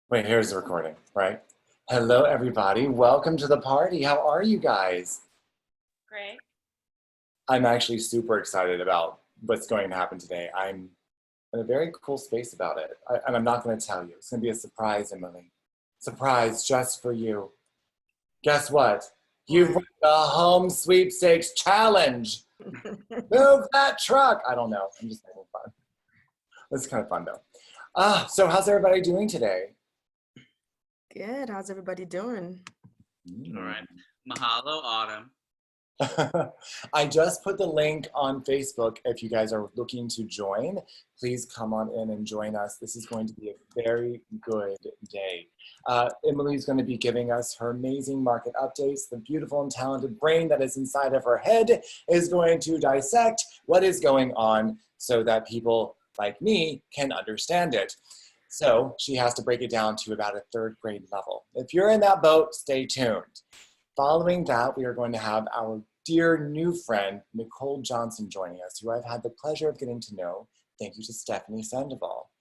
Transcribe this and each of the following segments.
Wait, here's the recording, right? Hello, everybody. Welcome to the party. How are you guys? Great. I'm actually super excited about what's going to happen today. I'm in a very cool space about it. And I'm not going to tell you. It's going to be a surprise, Emily. Surprise just for you. Guess what? You've What? won the home sweepstakes challenge. Move that truck. I don't know. I'm just having fun. It's kind of fun, though. So how's everybody doing today? Good. How's everybody doing? All right. Mahalo, Autumn. I just put the link on Facebook. If you guys are looking to join, please come on in and join us. This is going to be a very good day. Emily's going to be giving us her amazing market updates. The beautiful and talented brain that is inside of her head is going to dissect what is going on so that people like me can understand it. So she has to break it down to about a third grade level. If you're in that boat, stay tuned. Following that, we are going to have our dear new friend, Nicole Johnson, joining us, who I've had the pleasure of getting to know. Thank you to Stephanie Sandoval.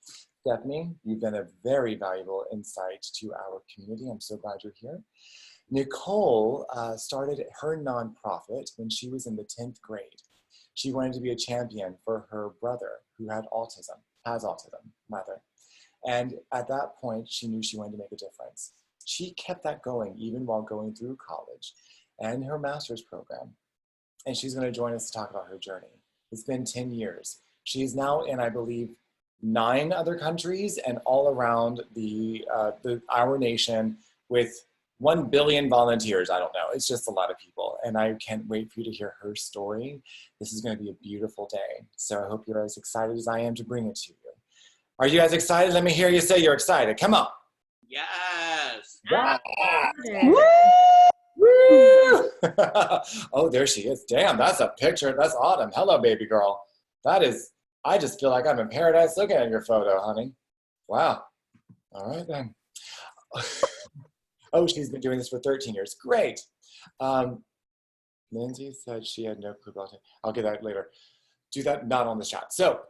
Stephanie, you've been a very valuable insight to our community. I'm so glad you're here. Nicole started her nonprofit when she was in the 10th grade. She wanted to be a champion for her brother who has autism, rather. And at that point, she knew she wanted to make a difference. She kept that going even while going through college and her master's program. And she's going to join us to talk about her journey. It's been 10 years. She's now in, I believe, 9 other countries and all around our nation with 1 billion volunteers. I don't know. It's just a lot of people. And I can't wait for you to hear her story. This is going to be a beautiful day. So I hope you're as excited as I am to bring it to you. Are you guys excited? Let me hear you say you're excited. Come on. Yes. Yeah. Yeah. Woo! Oh, there she is. Damn, that's a picture. That's Autumn. Hello, baby girl. That is, I just feel like I'm in paradise looking at your photo, honey. Wow. All right, then. Oh, she's been doing this for 13 years. Great. Lindsay said she had no clue about it. I'll get that later. Do that not on the chat. So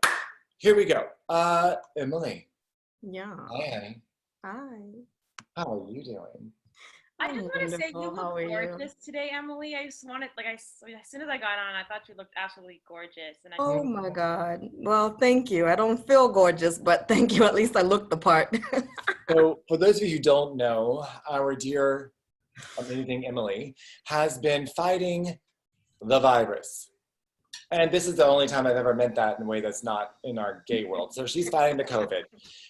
here we go. Emily. Yeah. Hi, honey. Hi. How are you doing? I just want to say you Wonderful. How look are you? gorgeous today, Emily. I just wanted, as soon as I got on, I thought you looked absolutely gorgeous. And I Oh my God. Well, thank you. I don't feel gorgeous, but thank you. At least I look the part. So for those of you who don't know, our dear, amazing Emily has been fighting the virus. And this is the only time I've ever meant that in a way that's not in our gay world. So she's fighting the COVID.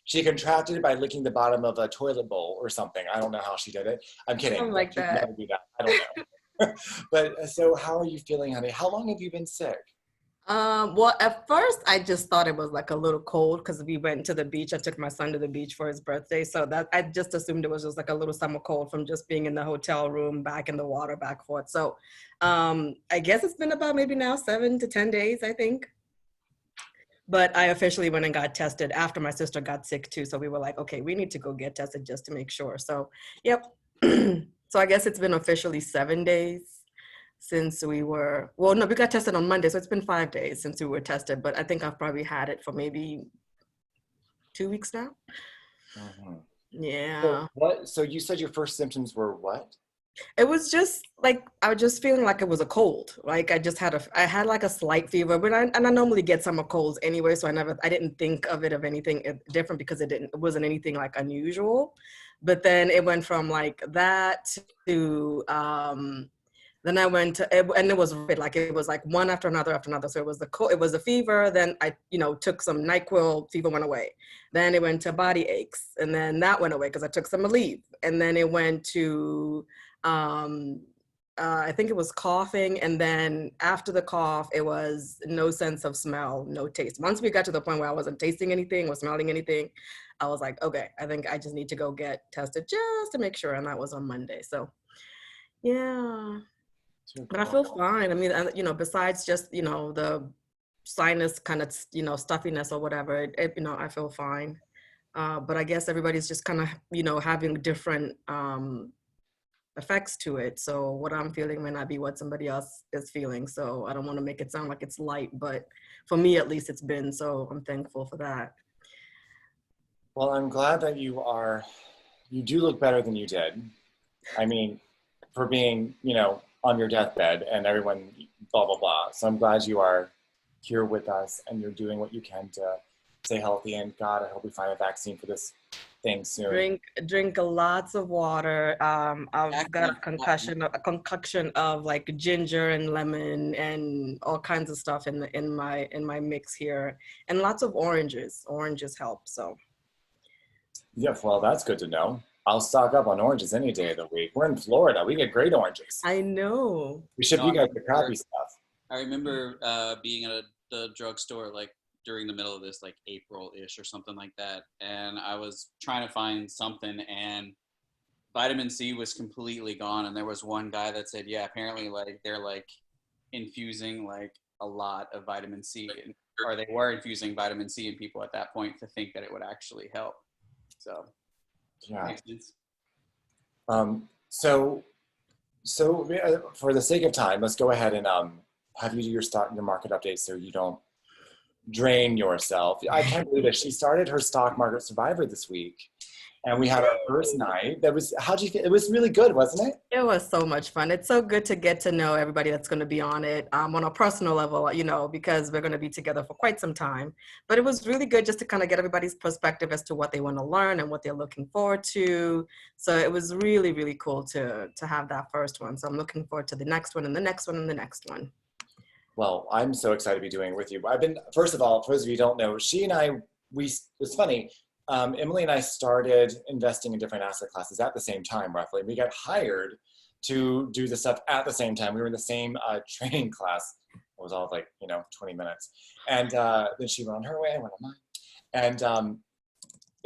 She contracted it by licking the bottom of a toilet bowl or something. I don't know how she did it. I'm kidding. Something like She'd that. never do that. I don't know. But so how are you feeling, honey? How long have you been sick? Well, at first I just thought it was like a little cold because we went to the beach. I took my son to the beach for his birthday. So that I just assumed it was just like a little summer cold from just being in the hotel room, back in the water, back forth. So I guess it's been about maybe now 7 to 10 days, I think. But I officially went and got tested after my sister got sick too. So we were like, okay, we need to go get tested just to make sure. So, yep. So I guess it's been officially 7 days since we were, well, no, we got tested on Monday. So it's been 5 days since we were tested, but I think I've probably had it for maybe 2 weeks now. Mhm. Yeah. So you said your first symptoms were what? It was just like, I was just feeling like it was a cold. Like I had like a slight fever, but I normally get summer colds anyway. So I didn't think of it of anything different because it wasn't anything like unusual. But then it went from like that to, then I went to, and it was like, it was like one after another after another. So it was it was a fever. Then I, took some NyQuil, fever went away. Then it went to body aches, and then that went away because I took some Aleve. And then it went to, I think it was coughing. And then after the cough, it was no sense of smell, no taste. Once we got to the point where I wasn't tasting anything or smelling anything, I was like, okay, I think I just need to go get tested just to make sure. And that was on Monday. So yeah. But I feel fine. I mean, besides just, the sinus kind of, stuffiness or whatever, I feel fine. But I guess everybody's just kind of, having different effects to it. So what I'm feeling may not be what somebody else is feeling. So I don't want to make it sound like it's light, but for me, at least it's been. So I'm thankful for that. Well, I'm glad that you are you do look better than you did. I mean, for being, on your deathbed and everyone, blah, blah, blah. So I'm glad you are here with us and you're doing what you can to stay healthy. And God, I hope we find a vaccine for this thing soon. Drink lots of water. I've got Exactly. a concoction of like ginger and lemon and all kinds of stuff in my mix here, and lots of oranges. Oranges help. So Yeah, well, that's good to know. I'll stock up on oranges any day of the week. We're in Florida. We get great oranges. I know. We ship No, you guys the crappy stuff. I remember being at the drugstore like during the middle of this, like April-ish or something like that, and I was trying to find something, and vitamin C was completely gone. And there was one guy that said, "Yeah, apparently, like they're like infusing like a lot of vitamin C, or they were infusing vitamin C in people at that point to think that it would actually help." So, Yeah. makes sense. So for the sake of time, let's go ahead and have you do your market update so you don't drain yourself. I can't believe it. She started her stock market survivor this week, and we had our first night. How'd you feel? It was really good, wasn't it? It was so much fun. It's so good to get to know everybody that's going to be on it on a personal level, because we're going to be together for quite some time. But it was really good just to kind of get everybody's perspective as to what they want to learn and what they're looking forward to. So it was really, really cool to have that first one. So I'm looking forward to the next one and the next one and the next one. Well, I'm so excited to be doing it with you. First of all, for those of you who don't know, she and I, it's funny, Emily and I started investing in different asset classes at the same time, roughly. We got hired to do the stuff at the same time. We were in the same training class. It was all like, 20 minutes. And then she went on her way, I went on mine. And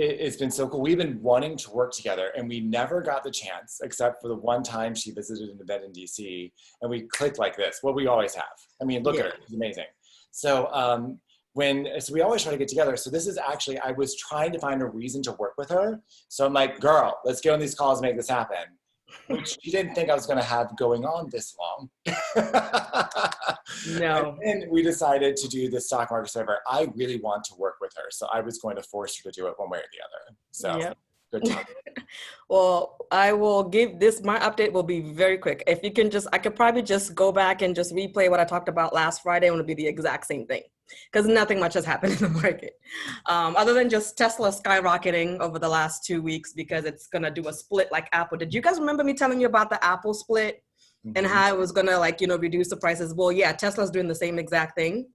it's been so cool. We've been wanting to work together, and we never got the chance, except for the one time she visited an event in DC, and we clicked like this. What we always have. I mean, look at her. She's amazing. So so we always try to get together. So this is actually, I was trying to find a reason to work with her. So I'm like, girl, let's get on these calls and make this happen. Which she didn't think I was going to have going on this long. No. And then we decided to do the stock market survey. I really want to work with her, so I was going to force her to do it one way or the other. So yep. Good time. Well, I will give this, my update will be very quick. If you can I could probably just go back and just replay what I talked about last Friday, and it'll be the exact same thing, because nothing much has happened in the market. Other than just Tesla skyrocketing over the last 2 weeks because it's going to do a split like Apple. Did you guys remember me telling you about the Apple split and how it was going to reduce the prices? Well, yeah, Tesla's doing the same exact thing.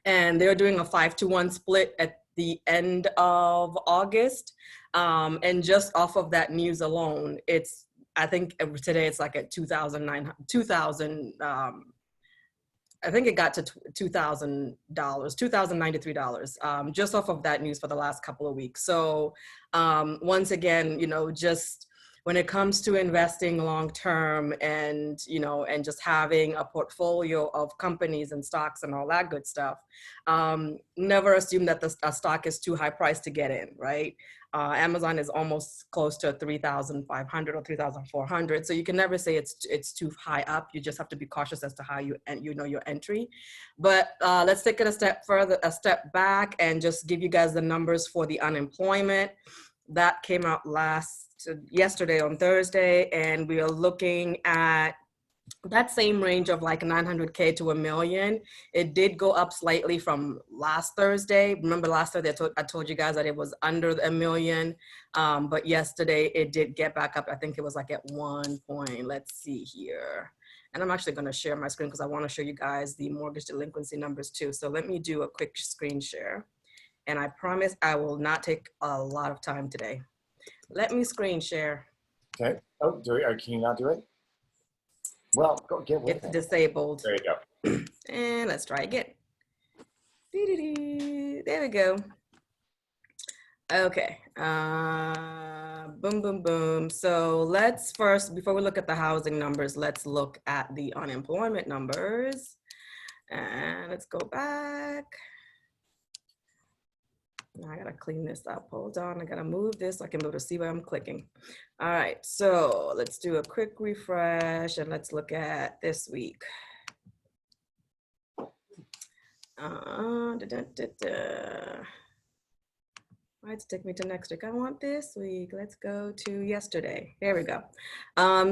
And they're doing a 5-to-1 split at the end of August. And just off of that news alone, I think today it's like at 2,000, I think it got to $2,000, $2,093, just off of that news for the last couple of weeks. So once again, just when it comes to investing long-term and just having a portfolio of companies and stocks and all that good stuff, never assume that a stock is too high priced to get in, right? Amazon is almost close to 3,500 or 3,400. So you can never say it's too high up. You just have to be cautious as to how your entry. But let's take it a step back and just give you guys the numbers for the unemployment. That came out yesterday on Thursday, and we are looking at that same range of like 900K to 1 million. It did go up slightly from last Thursday. Remember last Thursday I told you guys that it was under 1 million, but yesterday it did get back up. I think it was like at 1 point. Let's see here. And I'm actually going to share my screen because I want to show you guys the mortgage delinquency numbers too. So let me do a quick screen share. And I promise I will not take a lot of time today. Let me screen share. Okay. Oh, can you not do it? Well, go get with it. It's disabled. There you go. And let's try again. There we go. Okay. Boom, boom, boom. So let's first, before we look at the housing numbers, let's look at the unemployment numbers. And let's go back. I gotta clean this up. Hold on, I gotta move this so I can be able to see where I'm clicking. All right, so let's do a quick refresh and let's look at this week. Why did it take me to next week? I want this week. Let's go to yesterday. There we go.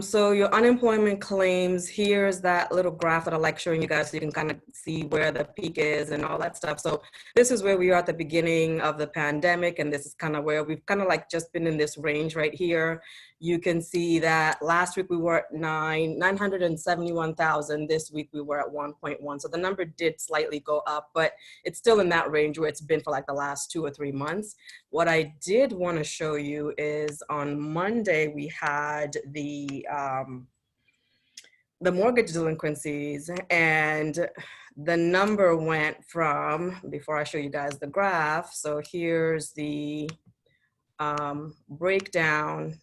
So your unemployment claims, here's that little graph that I like showing you guys so you can kind of see where the peak is and all that stuff. So this is where we are at the beginning of the pandemic, and this is kind of where we've kind of like just been in this range right here. You can see that last week we were at 971,000. This week we were at 1.1. So the number did slightly go up, but it's still in that range where it's been for like the last 2 or 3 months. What I did want to show you is on Monday we had the mortgage delinquencies, and the number went from, before I show you guys the graph, so here's the breakdown.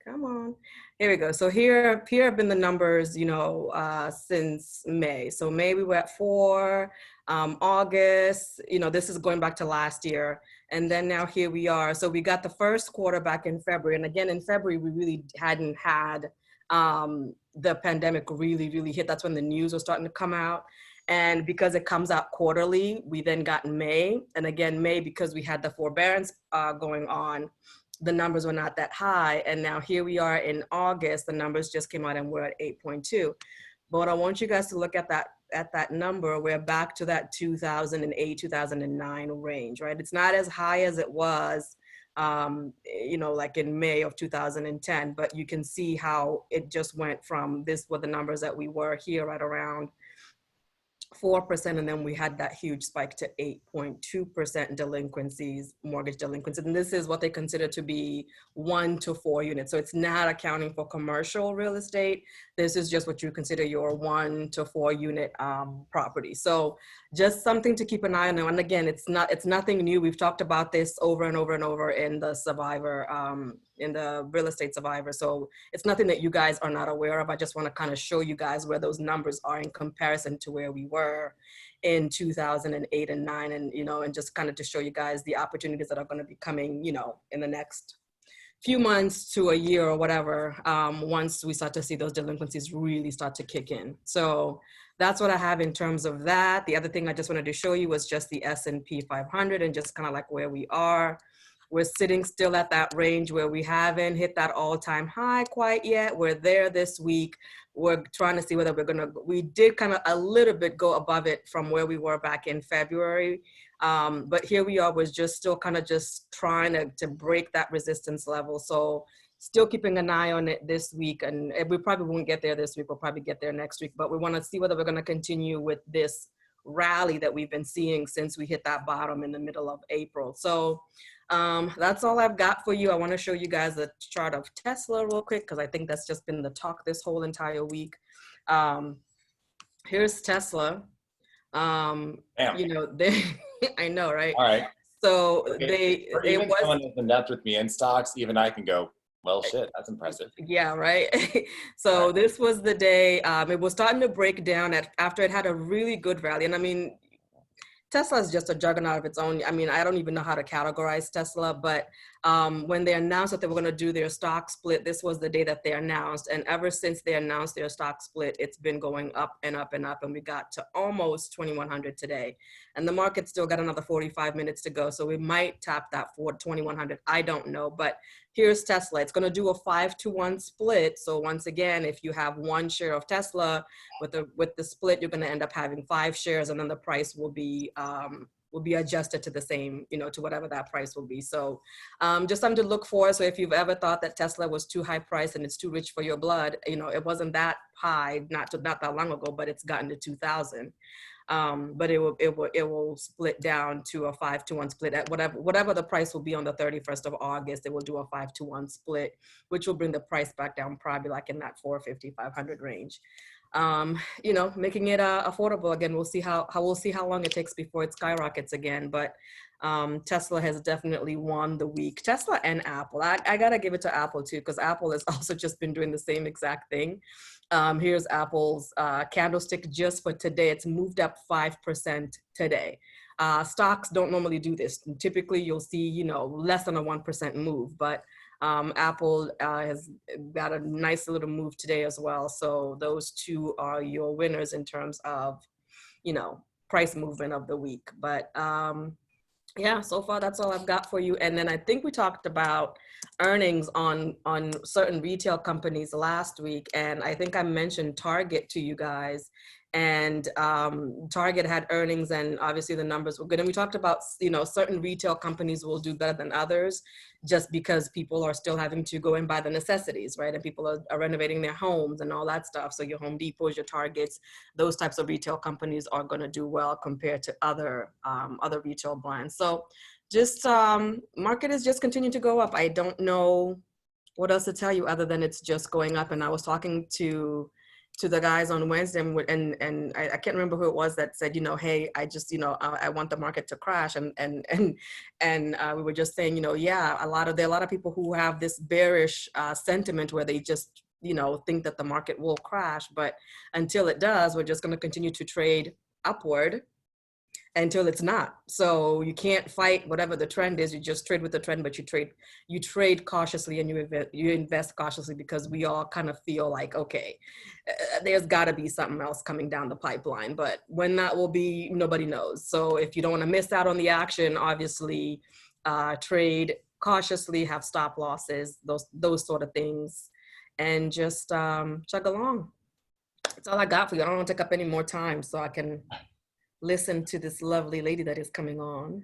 Come on, here we go. So here have been the numbers, you know, since May. So May we were at 4, August, you know, this is going back to last year. And then now here we are. So we got the first quarter back in February. And again, in February, we really hadn't had the pandemic really hit. That's when the news was starting to come out. And because it comes out quarterly, we then got May. And again, May, because we had the forbearance going on, the numbers were not that high. And now here we are in August, the numbers just came out and we're at 8.2. But I want you guys to look at that number. We're back to that 2008, 2009 range, right? It's not as high as it was, you know, like in May of 2010, but you can see how it just went from this were the numbers that we were here at around 4%, and then we had that huge spike to 8.2% delinquencies, mortgage delinquencies. And this is what they consider to be 1 to 4 units. So it's not accounting for commercial real estate. This is just what you consider your 1 to 4 unit property. So just something to keep an eye on. And again, it's nothing new. We've talked about this over and over and over in the Survivor, in the real estate Survivor. So it's nothing that you guys are not aware of. I just want to kind of show you guys where those numbers are in comparison to where we were in 2008 and 9, and, you know, and just kind of to show you guys the opportunities that are going to be coming, you know, in the next few months to a year or whatever, once we start to see those delinquencies really start to kick in. So that's what I have in terms of that. The other thing I just wanted to show you was just the S&P 500 and just kind of like where we are. We're sitting still at that range where we haven't hit that all-time high quite yet. We're there this week. We're trying to see whether we did kind of a little bit go above it from where we were back in February. But here we are, we're just still kind of just trying to break that resistance level. So still keeping an eye on it this week. And we probably won't get there this week. We'll probably get there next week, but we want to see whether we're going to continue with this rally that we've been seeing since we hit that bottom in the middle of April. So that's all I've got for you. I want to show you guys a chart of Tesla real quick, because I think that's just been the talk this whole entire week. Here's Tesla. You know, they, I know, right? All right. So it was someone that's in depth with me in stocks, even I can go, well, shit, that's impressive. Yeah, right. So this was the day, it was starting to break down after it had a really good rally. And I mean, Tesla is just a juggernaut of its own. I mean, I don't even know how to categorize Tesla, but when they announced that they were going to do their stock split, this was the day that they announced. And ever since they announced their stock split, it's been going up and up and up. And we got to almost 2,100 today. And the market still got another 45 minutes to go. So we might tap that for 2,100. I don't know. But here's Tesla. It's going to do a 5-to-1 split. So once again, if you have 1 share of Tesla, with the split, you're going to end up having 5 shares, and then the price will be adjusted to the same, you know, to whatever that price will be. So just something to look for. So if you've ever thought that Tesla was too high priced and it's too rich for your blood, you know, it wasn't that high, not that long ago, but it's gotten to 2,000. But it will split down to a 5-to-1 split at whatever the price will be on the 31st of August. It will do a 5-to-1 split, which will bring the price back down probably like in that 450, 500 range. You know, making it affordable again. We'll see how long it takes before it skyrockets again. But Tesla has definitely won the week. Tesla and Apple. I gotta give it to Apple too, because Apple has also just been doing the same exact thing. Here's Apple's candlestick just for today. It's moved up 5% today. Stocks don't normally do this. Typically, you'll see, you know, less than a 1% move, but Apple has got a nice little move today as well. So those two are your winners in terms of, you know, price movement of the week. But Yeah, so far that's all I've got for you. And then I think we talked about earnings on certain retail companies last week, and I think I mentioned Target to you guys. And Target had earnings, and obviously the numbers were good. And we talked about, you know, certain retail companies will do better than others, just because people are still having to go and buy the necessities, right? And people are renovating their homes and all that stuff. So your Home Depots, your Targets, those types of retail companies are going to do well compared to other retail brands. So just market is just continuing to go up. I don't know what else to tell you other than it's just going up. And I was talking to the guys on Wednesday, and I can't remember who it was that said, you know, hey, I just, you know, I want the market to crash, and we were just saying, you know, yeah, there are a lot of people who have this bearish sentiment where they just, you know, think that the market will crash, but until it does, we're just going to continue to trade upward until it's not. So you can't fight whatever the trend is. You just trade with the trend, but you trade cautiously, and you invest cautiously, because we all kind of feel like, okay, there's got to be something else coming down the pipeline, but when that will be, nobody knows. So if you don't want to miss out on the action, obviously trade cautiously, have stop losses, those sort of things, and just chug along. That's all I got for you. I don't want to take up any more time, so I can listen to this lovely lady that is coming on.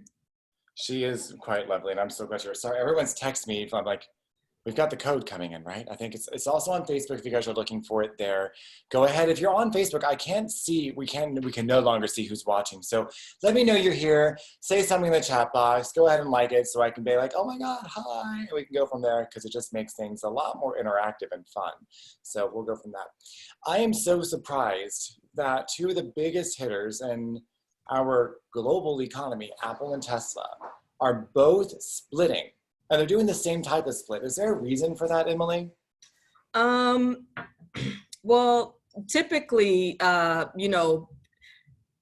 She is quite lovely, and I'm so glad you're. Sorry, everyone's texting me. I'm like, we've got the code coming in, right? I think it's also on Facebook if you guys are looking for it there. Go ahead. If you're on Facebook, I can't see, we can no longer see who's watching. So let me know you're here. Say something in the chat box. Go ahead and like it so I can be like, oh my God, hi. And we can go from there, because it just makes things a lot more interactive and fun. So we'll go from that. I am so surprised that two of the biggest hitters in our global economy, Apple and Tesla, are both splitting. And they're doing the same type of split. Is there a reason for that, Emily? Well, typically, you know,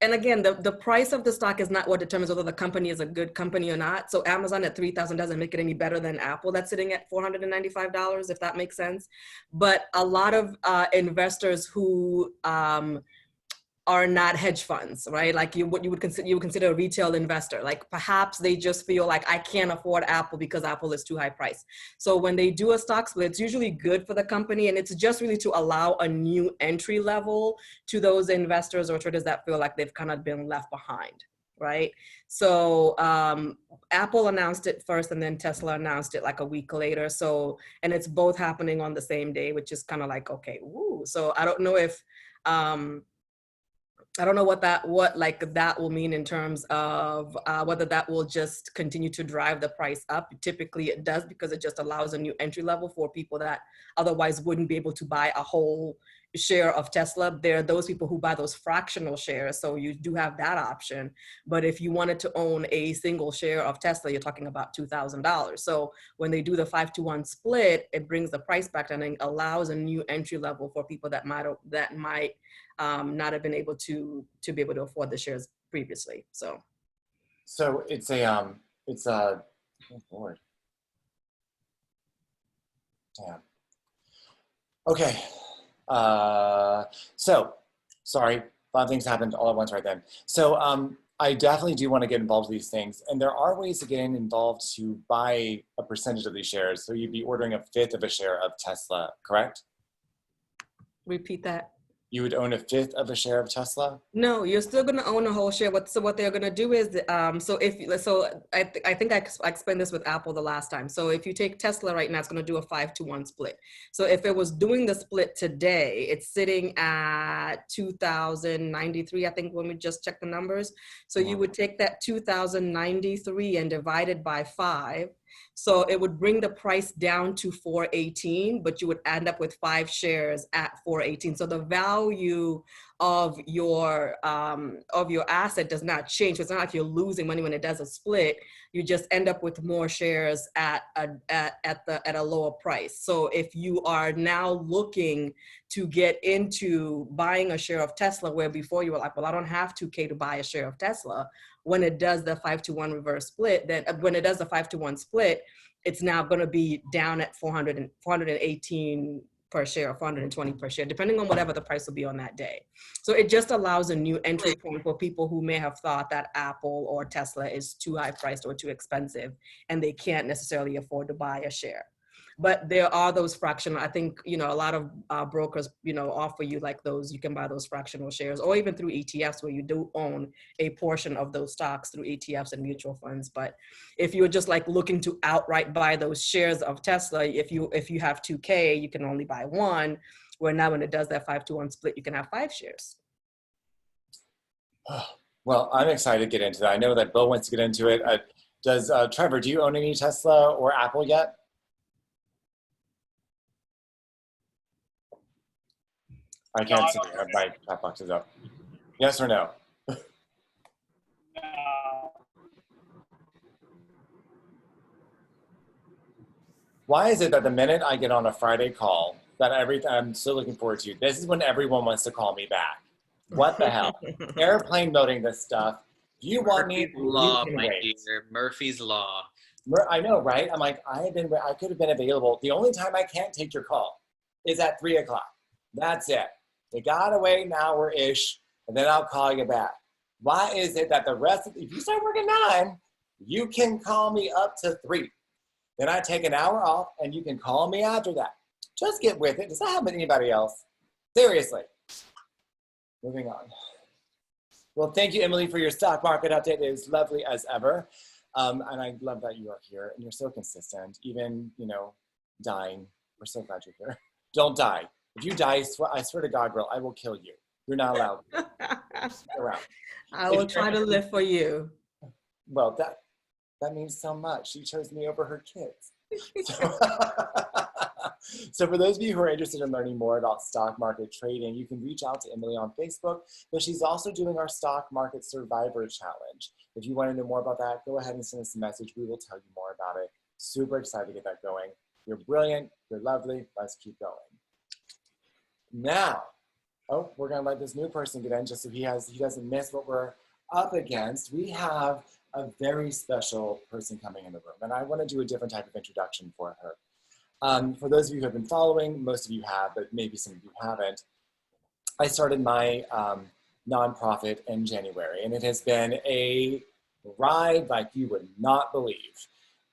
and again, the price of the stock is not what determines whether the company is a good company or not. So Amazon at $3,000 doesn't make it any better than Apple that's sitting at $495, if that makes sense. But a lot of investors who are not hedge funds, right? Like you would consider a retail investor. Like perhaps they just feel like, I can't afford Apple because Apple is too high priced. So when they do a stock split, it's usually good for the company, and it's just really to allow a new entry level to those investors or traders that feel like they've kind of been left behind, right? So Apple announced it first, and then Tesla announced it like a week later. So, and it's both happening on the same day, which is kind of like, okay, woo. So I don't know if I don't know what that will mean in terms of whether that will just continue to drive the price up. Typically it does, because it just allows a new entry level for people that otherwise wouldn't be able to buy a whole share of Tesla. There are those people who buy those fractional shares, so you do have that option. But if you wanted to own a single share of Tesla, you're talking about $2,000. So when they do the 5-to-1 split, it brings the price back and allows a new entry level for people that might not have been able to be able to afford the shares previously. So it's a oh Lord. Damn. Okay. So sorry, a lot of things happened all at once right then. So I definitely do want to get involved with these things, and there are ways to get involved to buy a percentage of these shares. So you'd be ordering 1/5 of a share of Tesla, correct? Repeat that. You would own 1/5 of a share of Tesla? No, you're still going to own a whole share. So what they're going to do is, I think I explained this with Apple the last time. So if you take Tesla right now, it's going to do a 5-to-1 split. So if it was doing the split today, it's sitting at 2,093, I think, when we just checked the numbers. So you would take that 2,093 and divide it by 5. So it would bring the price down to 418, but you would end up with 5 shares at 418. So the value of your asset does not change. So it's not like you're losing money when it does a split. You just end up with more shares at a lower price. So if you are now looking to get into buying a share of Tesla, where before you were like, well, I don't have $2K to buy a share of Tesla. When it does the 5-to-1 reverse split, then when it does the 5-to-1 split, it's now going to be down at 418 per share or 420 per share, depending on whatever the price will be on that day. So it just allows a new entry point for people who may have thought that Apple or Tesla is too high priced or too expensive, and they can't necessarily afford to buy a share. But there are those fractional, I think, a lot of brokers, offer you like those, you can buy those fractional shares, or even through ETFs where you do own a portion of those stocks through ETFs and mutual funds. But if you're just like looking to outright buy those shares of Tesla, if you have 2K, you can only buy one, where now when it does that 5-to-1 split, you can have 5 shares. Well, I'm excited to get into that. I know that Bill wants to get into it. Does Trevor, do you own any Tesla or Apple yet? I can't see. My chat box is up. Yes or no? Why is it that the minute I get on a Friday call, that I'm so looking forward to, this is when everyone wants to call me back? What the hell? Airplane moding this stuff. You want me? Murphy's Law, you can my wait. dear. Murphy's Law. I know, right? I'm like, I could have been available. The only time I can't take your call is at 3 o'clock. That's it. You gotta wait an hour-ish, and then I'll call you back. Why is it that if you start working 9, you can call me up to 3. Then I take an hour off, and you can call me after that. Just get with it. Does that happen to anybody else? Seriously. Moving on. Well, thank you, Emily, for your stock market update. It is lovely as ever. And I love that you are here, and you're so consistent, even, dying. We're so glad you're here. Don't die. If you die, I swear to God, girl, I will kill you. You're not allowed to stick around. I will try to live for you. Well, that means so much. She chose me over her kids. So for those of you who are interested in learning more about stock market trading, you can reach out to Emily on Facebook, but she's also doing our Stock Market Survivor Challenge. If you want to know more about that, go ahead and send us a message. We will tell you more about it. Super excited to get that going. You're brilliant. You're lovely. Let's keep going. Now, we're going to let this new person get in just so he doesn't miss what we're up against. We have a very special person coming in the room, and I want to do a different type of introduction for her. For those of you who have been following, most of you have, but maybe some of you haven't. I started my nonprofit in January, and it has been a ride like you would not believe.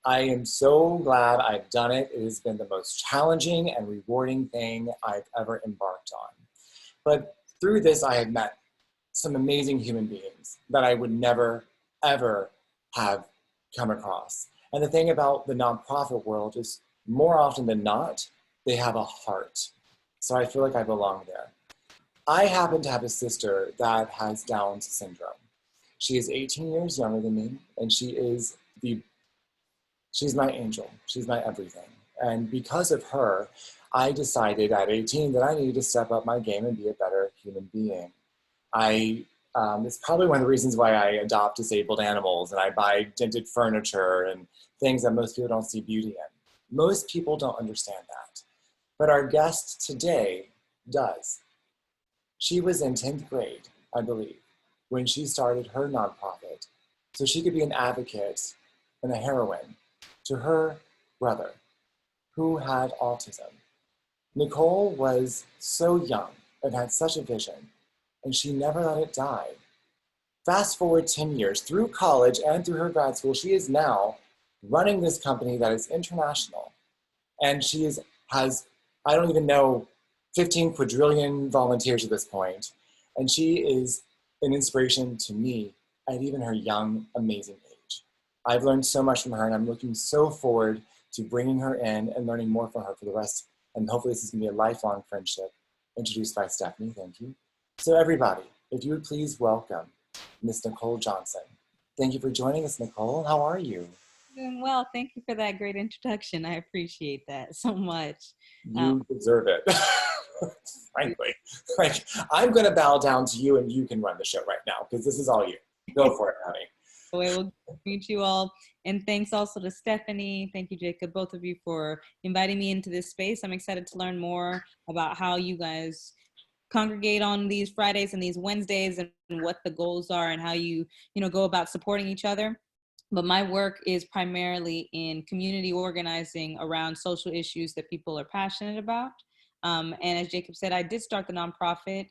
I am so glad I've done it. It has been the most challenging and rewarding thing I've ever embarked on. But through this, I have met some amazing human beings that I would never, ever have come across. And the thing about the nonprofit world is more often than not, they have a heart. So I feel like I belong there. I happen to have a sister that has Down syndrome. She is 18 years younger than me, and she's my angel. She's my everything. And because of her, I decided at 18 that I needed to step up my game and be a better human being. It's probably one of the reasons why I adopt disabled animals and I buy dented furniture and things that most people don't see beauty in. Most people don't understand that. But our guest today does. She was in 10th grade, I believe, when she started her nonprofit, so she could be an advocate and a heroine to her brother who had autism. Nicole was so young and had such a vision, and she never let it die. Fast forward 10 years, through college and through her grad school, she is now running this company that is international. And she has, I don't even know, 15 quadrillion volunteers at this point. And she is an inspiration to me at even her young, amazing age. I've learned so much from her, and I'm looking so forward to bringing her in and learning more from her for the rest. And hopefully this is gonna be a lifelong friendship. Introduced by Stephanie, thank you. So everybody, if you would please welcome Miss Nicole Johnson. Thank you for joining us, Nicole. How are you? Doing well. Thank you for that great introduction. I appreciate that so much. You deserve it, frankly. Like, I'm gonna bow down to you and you can run the show right now because this is all you. Go for it, honey. We will meet you all. And thanks also to Stephanie. Thank you, Jacob, both of you for inviting me into this space. I'm excited to learn more about how you guys congregate on these Fridays and these Wednesdays and what the goals are and how you go about supporting each other. But my work is primarily in community organizing around social issues that people are passionate about. And as Jacob said, I did start the nonprofit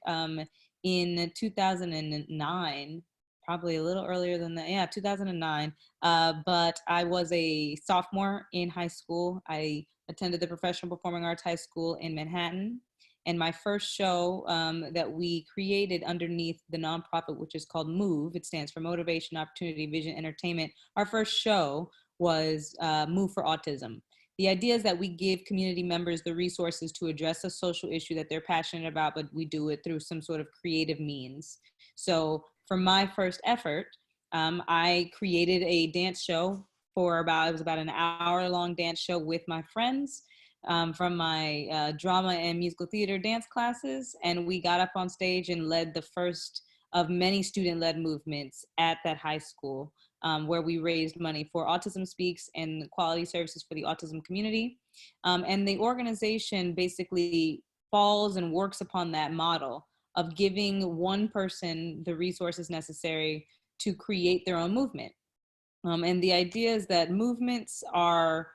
in 2009, probably a little earlier than that. Yeah, 2009. But I was a sophomore in high school. I attended the Professional Performing Arts High School in Manhattan. And my first show that we created underneath the nonprofit, which is called M.O.V.E, it stands for Motivation, Opportunity, Vision, Entertainment. Our first show was M.O.V.E for Autism. The idea is that we give community members the resources to address a social issue that they're passionate about, but we do it through some sort of creative means. So for my first effort, I created a dance show it was about an hour-long dance show with my friends from my drama and musical theater dance classes. And we got up on stage and led the first of many student-led movements at that high school, where we raised money for Autism Speaks and quality services for the autism community. And the organization basically falls and works upon that model of giving one person the resources necessary to create their own movement. And the idea is that movements are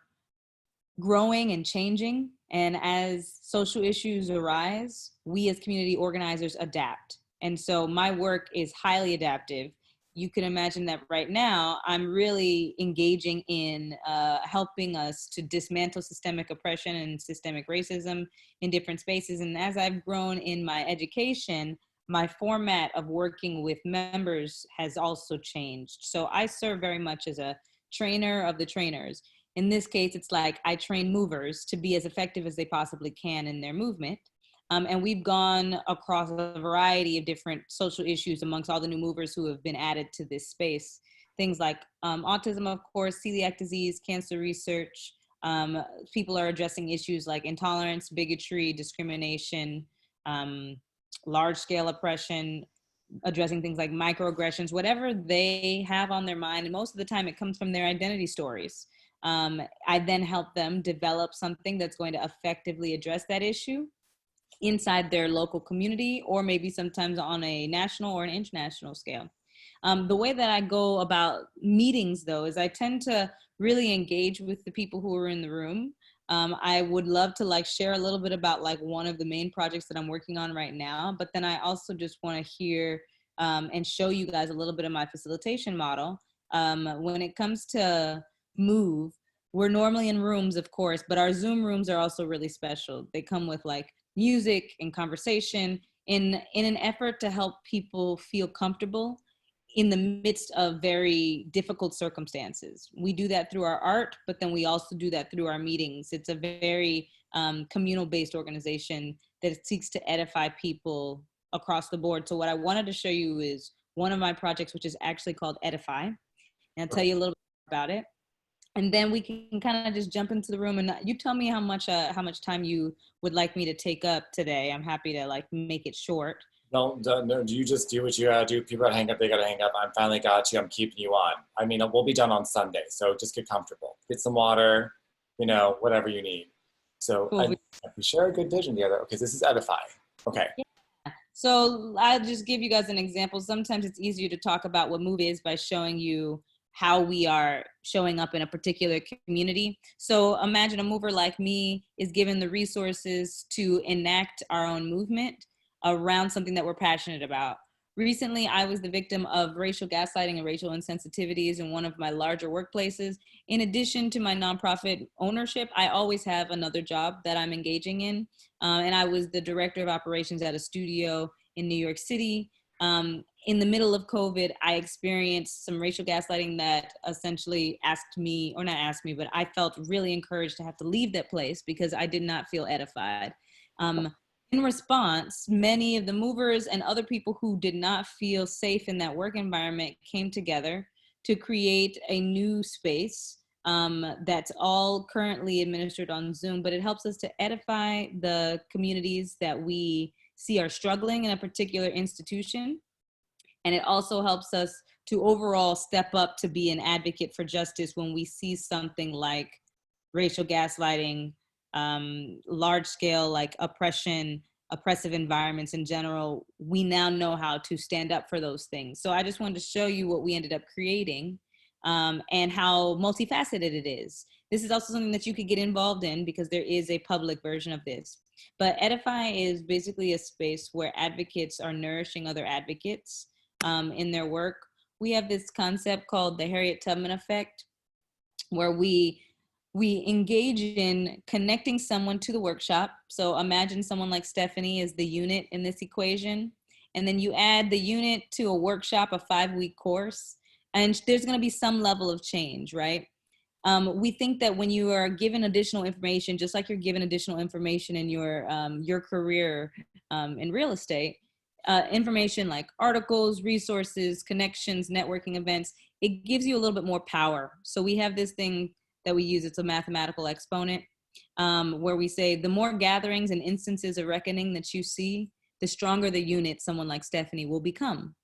growing and changing. And as social issues arise, we as community organizers adapt. And so my work is highly adaptive. You can imagine that right now, I'm really engaging in helping us to dismantle systemic oppression and systemic racism in different spaces. And as I've grown in my education, my format of working with members has also changed. So I serve very much as a trainer of the trainers. In this case, it's like I train movers to be as effective as they possibly can in their movement. And we've gone across a variety of different social issues amongst all the new movers who have been added to this space. Things like autism, of course, celiac disease, cancer research. People are addressing issues like intolerance, bigotry, discrimination, large-scale oppression, addressing things like microaggressions, whatever they have on their mind. And most of the time it comes from their identity stories. I then help them develop something that's going to effectively address that issue inside their local community, or maybe sometimes on a national or an international scale. The way that I go about meetings, though, is I tend to really engage with the people who are in the room. I would love to share a little bit about one of the main projects that I'm working on right now, but then I also just want to hear and show you guys a little bit of my facilitation model. When it comes to M.O.V.E, we're normally in rooms, of course, but our Zoom rooms are also really special. They come with music and conversation in an effort to help people feel comfortable in the midst of very difficult circumstances. We do that through our art, but then we also do that through our meetings. It's a very communal-based organization that seeks to edify people across the board. So what I wanted to show you is one of my projects, which is actually called Edify. And I'll tell you a little bit about it. And then we can kind of just jump into the room, and you tell me how much time you would like me to take up today. I'm happy to make it short. No, you just do what you gotta do. People gotta hang up, they gotta hang up. I'm finally got you, I'm keeping you on. I mean, we'll be done on Sunday, so just get comfortable. Get some water, whatever you need. So Cool. we share a good vision together. Okay, this is Edify. Okay. Yeah. So I'll just give you guys an example. Sometimes it's easier to talk about what M.O.V.E is by showing you how we are showing up in a particular community. So imagine a mover like me is given the resources to enact our own movement around something that we're passionate about. Recently, I was the victim of racial gaslighting and racial insensitivities in one of my larger workplaces. In addition to my nonprofit ownership, I always have another job that I'm engaging in. And I was the director of operations at a studio in New York City. In the middle of COVID, I experienced some racial gaslighting that essentially but I felt really encouraged to have to leave that place because I did not feel edified. In response, many of the movers and other people who did not feel safe in that work environment came together to create a new space that's all currently administered on Zoom, but it helps us to edify the communities that we see are struggling in a particular institution. And it also helps us to overall step up to be an advocate for justice when we see something like racial gaslighting, large scale oppression, oppressive environments in general. We now know how to stand up for those things. So I just wanted to show you what we ended up creating. and how multifaceted it is. This is also something that you could get involved in because there is a public version of this. But Edify is basically a space where advocates are nourishing other advocates in their work. We have this concept called the Harriet Tubman effect, where we engage in connecting someone to the workshop. So imagine someone like Stephanie is the unit in this equation. And then you add the unit to a workshop, a 5-week course, and there's going to be some level of change, right? We think that when you are given additional information, just like you're given additional information in your career in real estate, information like articles, resources, connections, networking events, it gives you a little bit more power. So we have this thing that we use, it's a mathematical exponent, where we say the more gatherings and instances of reckoning that you see, the stronger the unit someone like Stephanie will become.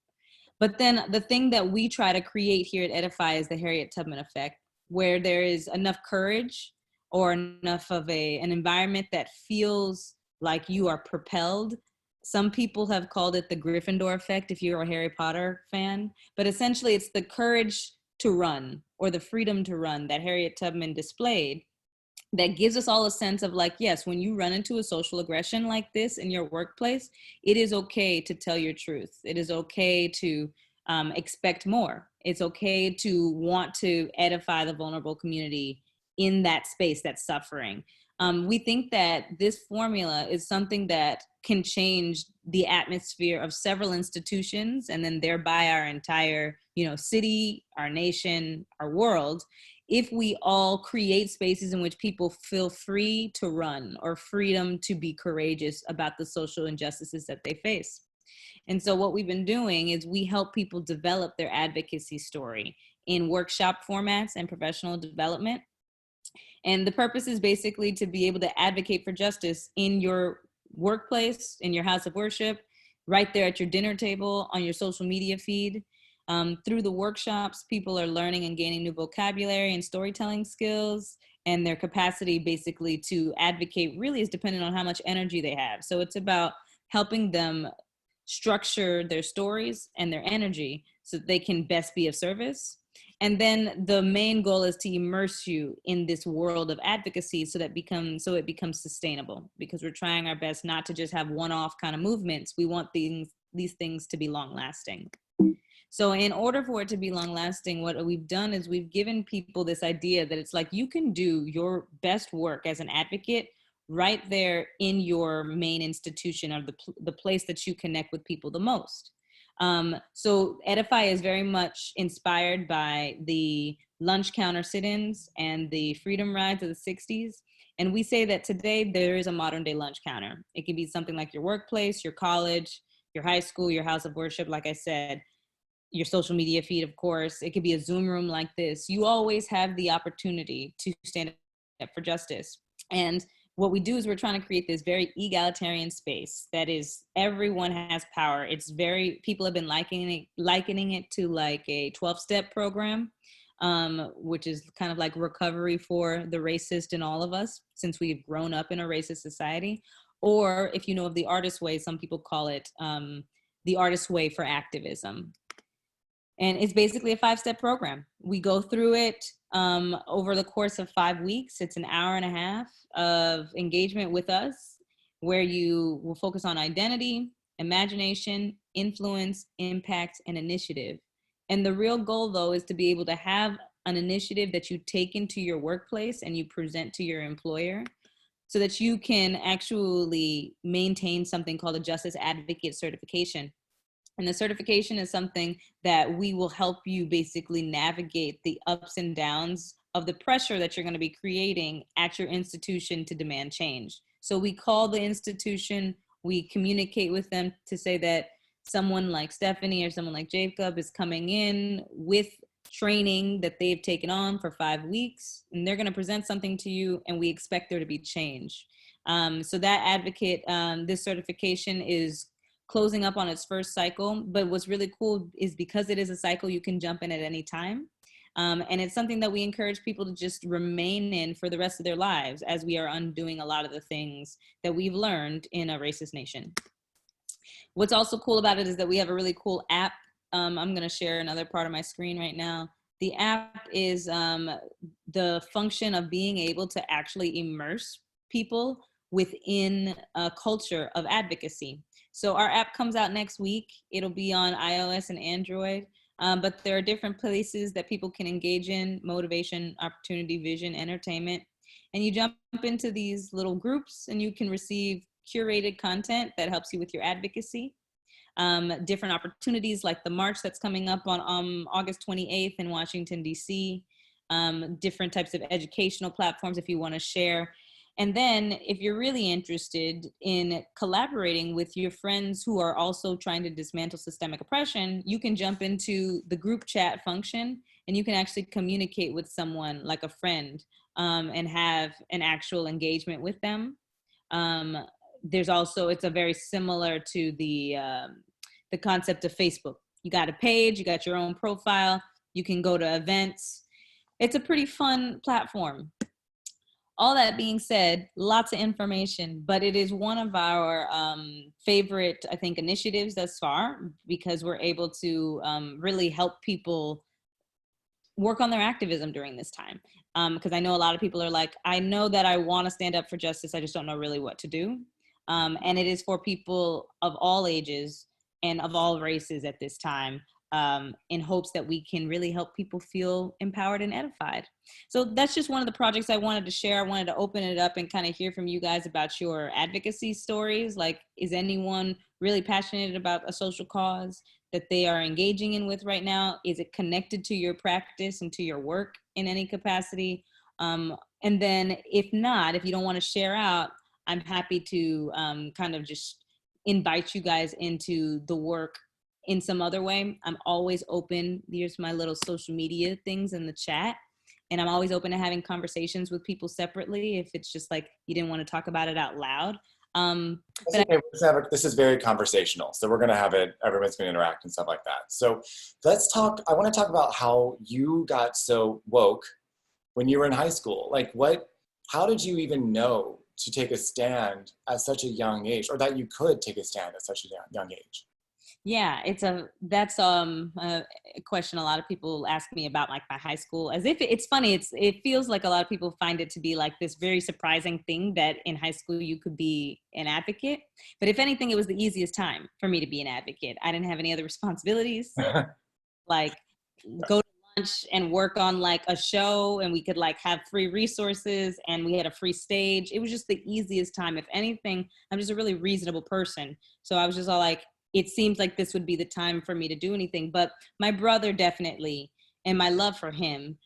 But then the thing that we try to create here at Edify is the Harriet Tubman effect, where there is enough courage or enough of an environment that feels like you are propelled. Some people have called it the Gryffindor effect if you're a Harry Potter fan, but essentially it's the courage to run or the freedom to run that Harriet Tubman displayed that gives us all a sense of like, yes, when you run into a social aggression like this in your workplace, it is okay to tell your truth. It is okay to expect more. It's okay to want to edify the vulnerable community in that space that's suffering. We think that this formula is something that can change the atmosphere of several institutions and then thereby our entire, city, our nation, our world, if we all create spaces in which people feel free to run or freedom to be courageous about the social injustices that they face. And so what we've been doing is we help people develop their advocacy story in workshop formats and professional development. And the purpose is basically to be able to advocate for justice in your workplace, in your house of worship, right there at your dinner table, on your social media feed. Through the workshops, people are learning and gaining new vocabulary and storytelling skills, and their capacity basically to advocate really is dependent on how much energy they have. So it's about helping them structure their stories and their energy so that they can best be of service. And then the main goal is to immerse you in this world of advocacy so it becomes sustainable, because we're trying our best not to just have one-off kind of movements. We want these things to be long-lasting. So in order for it to be long-lasting, what we've done is we've given people this idea that it's like you can do your best work as an advocate right there in your main institution, or the place that you connect with people the most. So Edify is very much inspired by the lunch counter sit-ins and the freedom rides of the 60s. And we say that today there is a modern day lunch counter. It can be something like your workplace, your college, your high school, your house of worship, like I said, your social media feed, of course. It could be a Zoom room like this. You always have the opportunity to stand up for justice. And what we do is we're trying to create this very egalitarian space that is everyone has power. It's people have been likening it to like a 12-step program, which is kind of like recovery for the racist in all of us, since we've grown up in a racist society. Or if you know of the Artist Way, some people call it the Artist Way for activism. And it's basically a 5-step program. We go through it over the course of 5 weeks. It's an hour and a half of engagement with us, where you will focus on identity, imagination, influence, impact, and initiative. And the real goal, though, is to be able to have an initiative that you take into your workplace and you present to your employer, so that you can actually maintain something called a Justice Advocate certification. And the certification is something that we will help you basically navigate the ups and downs of the pressure that you're going to be creating at your institution to demand change. So we call the institution, we communicate with them to say that someone like Stephanie or someone like Jacob is coming in with training that they've taken on for 5 weeks, and they're going to present something to you, and we expect there to be change. So that advocate, this certification is closing up on its first cycle. But what's really cool is because it is a cycle, you can jump in at any time. And it's something that we encourage people to just remain in for the rest of their lives, as we are undoing a lot of the things that we've learned in a racist nation. What's also cool about it is that we have a really cool app. I'm going to share another part of my screen right now. The app is the function of being able to actually immerse people within a culture of advocacy. So our app comes out next week. It'll be on iOS and Android. But there are different places that people can engage in: motivation, opportunity, vision, entertainment. And you jump into these little groups and you can receive curated content that helps you with your advocacy. Different opportunities like the march that's coming up on August 28th in Washington, D.C., different types of educational platforms if you want to share. And then if you're really interested in collaborating with your friends who are also trying to dismantle systemic oppression, you can jump into the group chat function and you can actually communicate with someone like a friend and have an actual engagement with them. There's also, it's a very similar to the concept of Facebook. You got a page, you got your own profile, you can go to events. It's a pretty fun platform. All that being said, lots of information, but it is one of our favorite, I think, initiatives thus far, because we're able to really help people work on their activism during this time. Because I know a lot of people are like, I know that I want to stand up for justice, I just don't know really what to do. And it is for people of all ages and of all races at this time, in hopes that we can really help people feel empowered and edified. So that's just one of the projects I wanted to share. I wanted to open it up and kind of hear from you guys about your advocacy stories. Like, is anyone really passionate about a social cause that they are engaging in with right now? Is it connected to your practice and to your work in any capacity? And then if not, if you don't want to share out, I'm happy to kind of just invite you guys into the work in some other way. I'm always open. Here's my little social media things in the chat. And I'm always open to having conversations with people separately if it's just like you didn't want to talk about it out loud. Okay. This is very conversational. So we're going to have it, everyone's going to interact and stuff like that. So let's talk, I want to talk about how you got so woke when you were in high school. Like how did you even know to take a stand at such a young age, or that you could take a stand at such a young age? Yeah, that's a question a lot of people ask me about, like my high school, as if it's funny. It feels like a lot of people find it to be like this very surprising thing that in high school you could be an advocate. But if anything, it was the easiest time for me to be an advocate. I didn't have any other responsibilities. Like go to lunch and work on like a show, and we could like have free resources and we had a free stage. It was just the easiest time. If anything, I'm just a really reasonable person. So I was just all like, it seems like this would be the time for me to do anything. But my brother definitely, and my love for him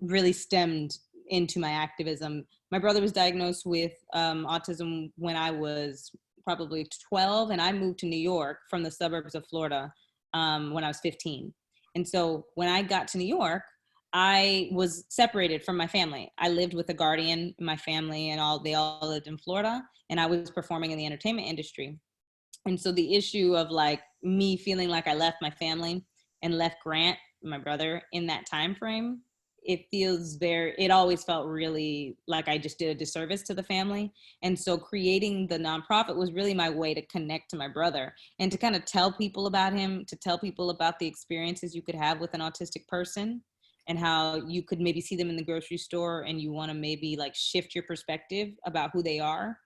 really stemmed into my activism. My brother was diagnosed with autism when I was probably 12, and I moved to New York from the suburbs of Florida when I was 15. And so when I got to New York, I was separated from my family. I lived with a guardian, my family, and they all lived in Florida, and I was performing in the entertainment industry. And so the issue of like me feeling like I left my family and left Grant, my brother, in that time frame, it always felt really like I just did a disservice to the family. And so creating the nonprofit was really my way to connect to my brother and to kind of tell people about him, to tell people about the experiences you could have with an autistic person and how you could maybe see them in the grocery store and you want to maybe like shift your perspective about who they are.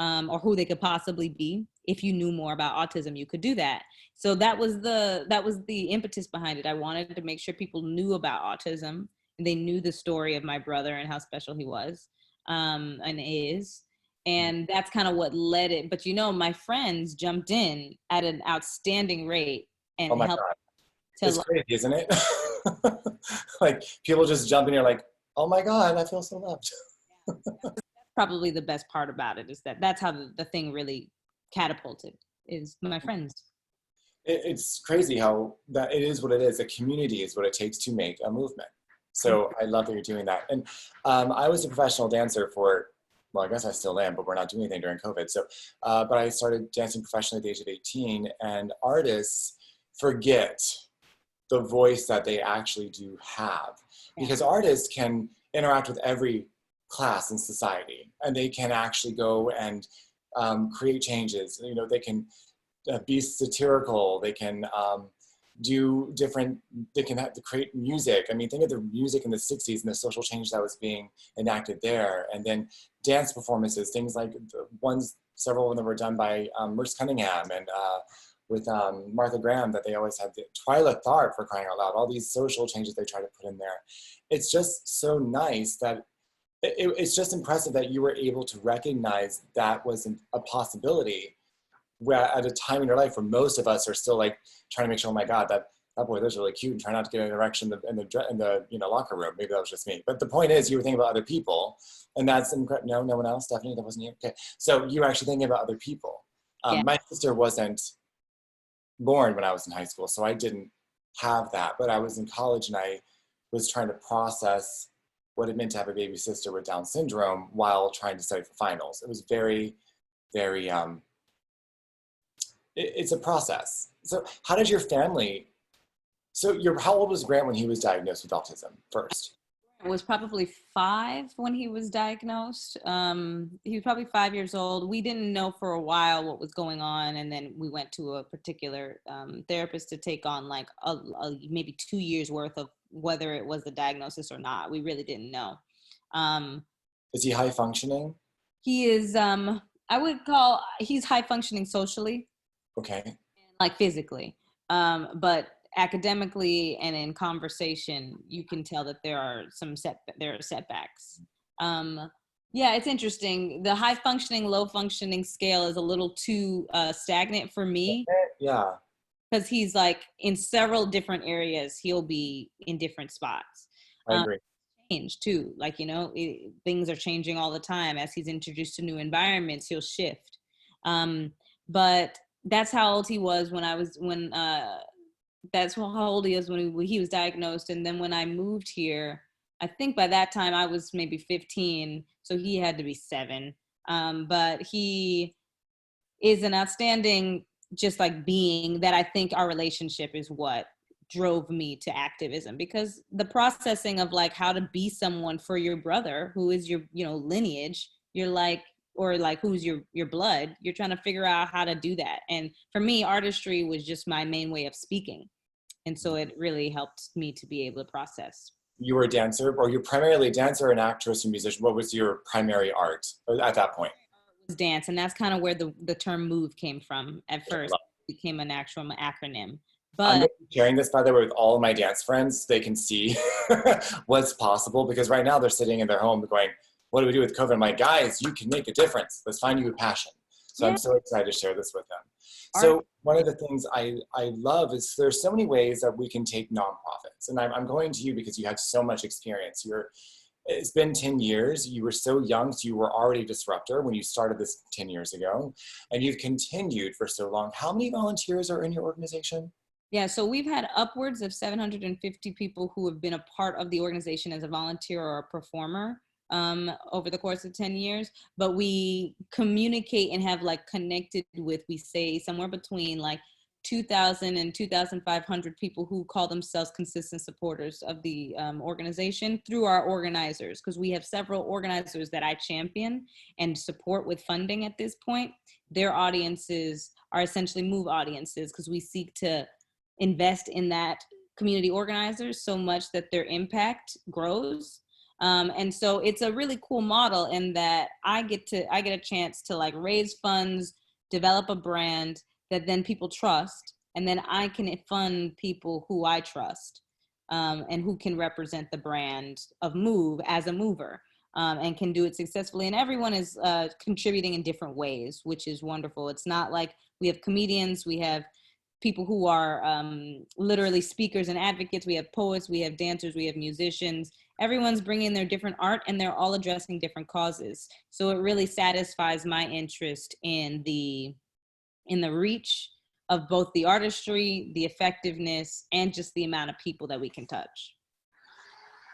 Or who they could possibly be. If you knew more about autism, you could do that. So that was the impetus behind it. I wanted to make sure people knew about autism and they knew the story of my brother and how special he was and is. And that's kind of what led it. But my friends jumped in at an outstanding rate and Oh my helped. God. It's crazy, isn't it? Like people just jump in here like, oh my God, I feel so loved. Probably the best part about it is that's how the thing really catapulted, is my friends. It's crazy how that it is what it is. A community is what it takes to make a movement. So I love that you're doing that. And I was a professional dancer I guess I still am, but we're not doing anything during COVID. So, but I started dancing professionally at the age of 18, and artists forget the voice that they actually do have, because artists can interact with every class in society, and they can actually go and create changes. They can be satirical, they can do different, they can have to create music. I mean, think of the music in the 60s and the social change that was being enacted there. And then dance performances, things like the ones, several of them were done by Merce Cunningham and with Martha Graham, that they always had the Twyla Tharp, for crying out loud, all these social changes they try to put in there. It's just so nice that it's just impressive that you were able to recognize that was a possibility, where at a time in your life where most of us are still like trying to make sure, oh my God, that boy, that's really cute, and try not to get an erection in the locker room. Maybe that was just me. But the point is, you were thinking about other people, and that's incredible. No, no one else. Stephanie, that wasn't you. Okay, so you were actually thinking about other people. Yeah. My sister wasn't born when I was in high school, so I didn't have that. But I was in college, and I was trying to process what it meant to have a baby sister with Down syndrome while trying to study for finals. It was very, very. It's a process. So, how did your family? So, how old was Grant when he was diagnosed with autism first? It was probably 5 when he was diagnosed. He was probably 5 years old. We didn't know for a while what was going on, and then we went to a particular therapist to take on like a maybe 2 years worth of whether it was the diagnosis or not. We really didn't know. Is he high functioning? He is. I would call he's high functioning socially. Okay. Like physically, but academically and in conversation, you can tell that there are setbacks. Yeah, it's interesting. The high functioning, low functioning scale is a little too stagnant for me. Yeah. Because he's like in several different areas, he'll be in different spots. I agree. Change too, like things are changing all the time. As he's introduced to new environments, he'll shift. But that's how old he was that's how old he was when he was diagnosed. And then when I moved here, I think by that time I was maybe 15, so he had to be 7. But he is an outstanding, just like being, that I think our relationship is what drove me to activism, because the processing of like how to be someone for your brother who is your lineage, you're like, or like who's your blood, you're trying to figure out how to do that. And for me, artistry was just my main way of speaking, and so it really helped me to be able to process. You were a dancer, or you're primarily a dancer, an actress, and musician. What was your primary art at that point? It was dance, and that's kind of where the term MOVE came from. At first, it became an actual acronym. But I'm sharing this, by the way, with all of my dance friends so they can see what's possible, because right now they're sitting in their home going, what do we do with COVID? I'm like, guys, you can make a difference. Let's find you a passion. So yeah. I'm so excited to share this with them. So one of the things I love is there's so many ways that we can take nonprofits. And I'm going to you because you had so much experience. It's been 10 years. You were so young, so you were already a disruptor when you started this 10 years ago. And you've continued for so long. How many volunteers are in your organization? Yeah, so we've had upwards of 750 people who have been a part of the organization as a volunteer or a performer over the course of 10 years. But we communicate and have like connected with, we say, somewhere between like 2,000 and 2,500 people who call themselves consistent supporters of the organization through our organizers, because we have several organizers that I champion and support with funding at this point. Their audiences are essentially MOVE audiences, because we seek to invest in that community organizers so much that their impact grows. And so it's a really cool model in that I get a chance to like raise funds, develop a brand that then people trust, and then I can fund people who I trust and who can represent the brand of MOVE as a mover and can do it successfully. And everyone is contributing in different ways, which is wonderful. It's not like we have comedians, we have people who are literally speakers and advocates, we have poets, we have dancers, we have musicians. Everyone's bringing their different art and they're all addressing different causes. So it really satisfies my interest in the reach of both the artistry, the effectiveness, and just the amount of people that we can touch.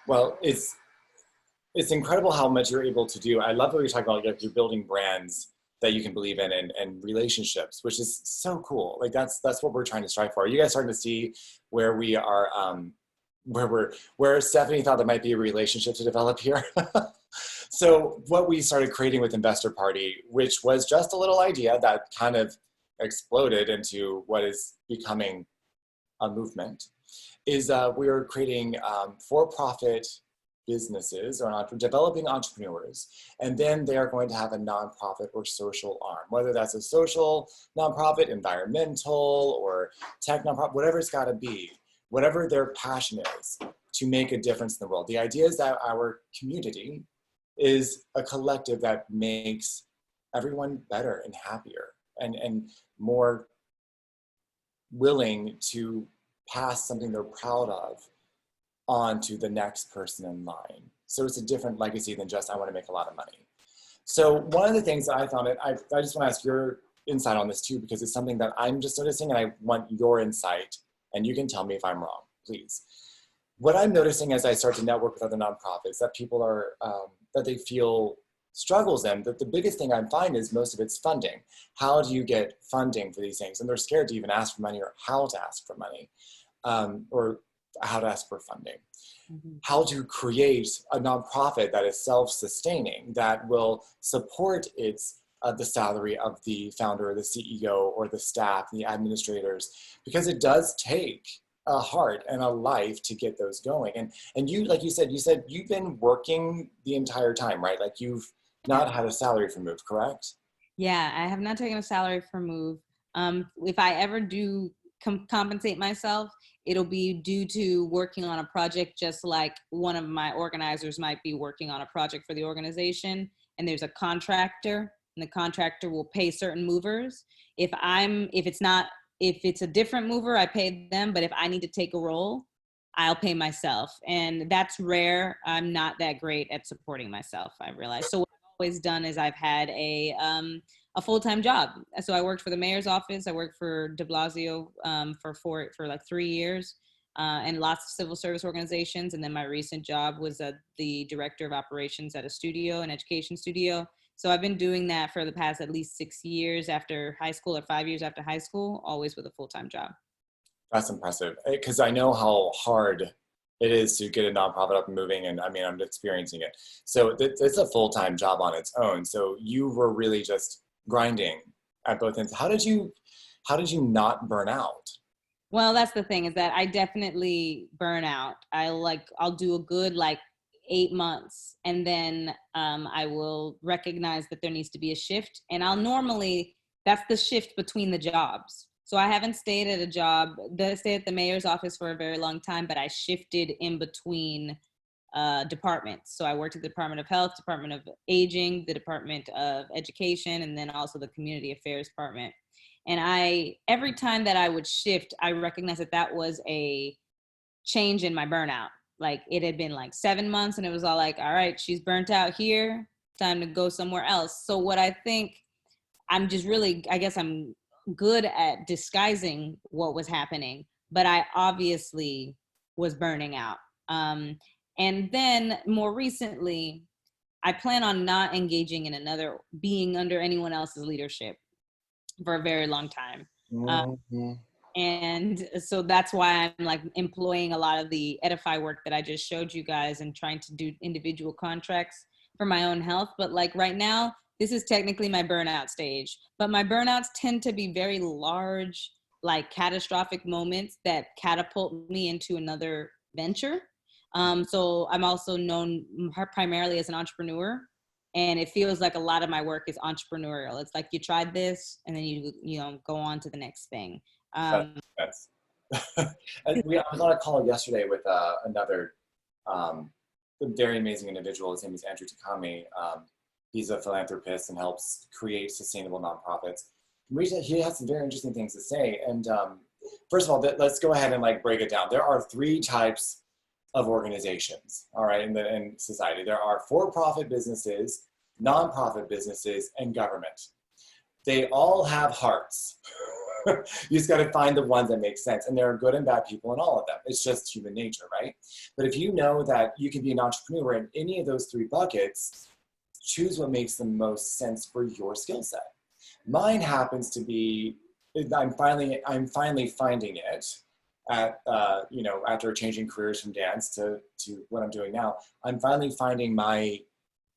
Well, it's incredible how much you're able to do. I love what you're talking about, like you're building brands that you can believe in and relationships, which is so cool. Like that's what we're trying to strive for. Are you guys starting to see where we are, where Stephanie thought there might be a relationship to develop here? So what we started creating with Investor Party, which was just a little idea that kind of exploded into what is becoming movement is we are creating for-profit businesses or developing entrepreneurs, and then they are going to have a nonprofit or social arm, whether that's a social nonprofit, environmental, or tech nonprofit, whatever it's got to be, whatever their passion is to make a difference in the world. The idea is that our community is a collective that makes everyone better and happier and more willing to pass something they're proud of on to the next person in line. So it's a different legacy than just, I want to make a lot of money. So one of the things that I found, I just want to ask your insight on this too, because it's something that I'm just noticing and I want your insight, and you can tell me if I'm wrong, please. What I'm noticing as I start to network with other nonprofits, that people are, that they feel struggles in, that the biggest thing I'm finding is most of it's funding. How do you get funding for these things? And they're scared to even ask for money or how to ask for money, or how to ask for funding. Mm-hmm. How to create a nonprofit that is self-sustaining, that will support its the salary of the founder or the CEO or the staff, the administrators, because it does take a heart and a life to get those going. And you, like you said you've been working the entire time, right? Like you've not had a salary for M.O.V.E, correct? Yeah, I have not taken a salary for M.O.V.E. If I ever do compensate myself, it'll be due to working on a project, just like one of my organizers might be working on a project for the organization, and there's a contractor, and the contractor will pay certain movers. If it's a different mover, I pay them, but if I need to take a role, I'll pay myself. And that's rare. I'm not that great at supporting myself, I realize. So what I've always done is I've had a full-time job. So I worked for the mayor's office. I worked for de Blasio for like 3 years, and lots of civil service organizations. And then my recent job was the director of operations at a studio, an education studio. So I've been doing that for the past at least 6 years after high school, or 5 years after high school, always with a full-time job. That's impressive, because I know how hard it is to get a nonprofit up and moving, and I mean, I'm experiencing it. So it's a full-time job on its own. So you were really just grinding at both ends. How did you not burn out? Well, that's the thing, is that I definitely burn out. I'll do a good 8 months, and then I will recognize that there needs to be a shift. And that's the shift between the jobs. So I haven't stayed at a job, stayed at the mayor's office for a very long time, but I shifted in between departments. So I worked at the Department of Health, Department of Aging, the Department of Education, and then also the Community Affairs Department. And every time that I would shift, I recognized that was a change in my burnout. Like, it had been 7 months, and it was all all right, she's burnt out here, time to go somewhere else. So what I think, I'm just really, I guess I'm good at disguising what was happening, but I obviously was burning out. And then more recently, I plan on not engaging in being under anyone else's leadership for a very long time. Mm-hmm. And so that's why I'm employing a lot of the Edify work that I just showed you guys, and trying to do individual contracts for my own health. But right now, this is technically my burnout stage, but my burnouts tend to be very large, catastrophic moments that catapult me into another venture. So I'm also known primarily as an entrepreneur, and it feels like a lot of my work is entrepreneurial. It's you tried this, and then you go on to the next thing. I was on a call yesterday with another very amazing individual. His name is Andrew Takami. He's a philanthropist and helps create sustainable nonprofits. He has some very interesting things to say. And first of all, let's go ahead and break it down. There are 3 types of organizations, all right, in society. There are for-profit businesses, nonprofit businesses, and government. They all have hearts. You just got to find the ones that make sense. And there are good and bad people in all of them. It's just human nature, right? But if you know that you can be an entrepreneur in any of those 3 buckets, choose what makes the most sense for your skill set. Mine happens to be, I'm finally finding it at, after changing careers from dance to what I'm doing now. I'm finally finding my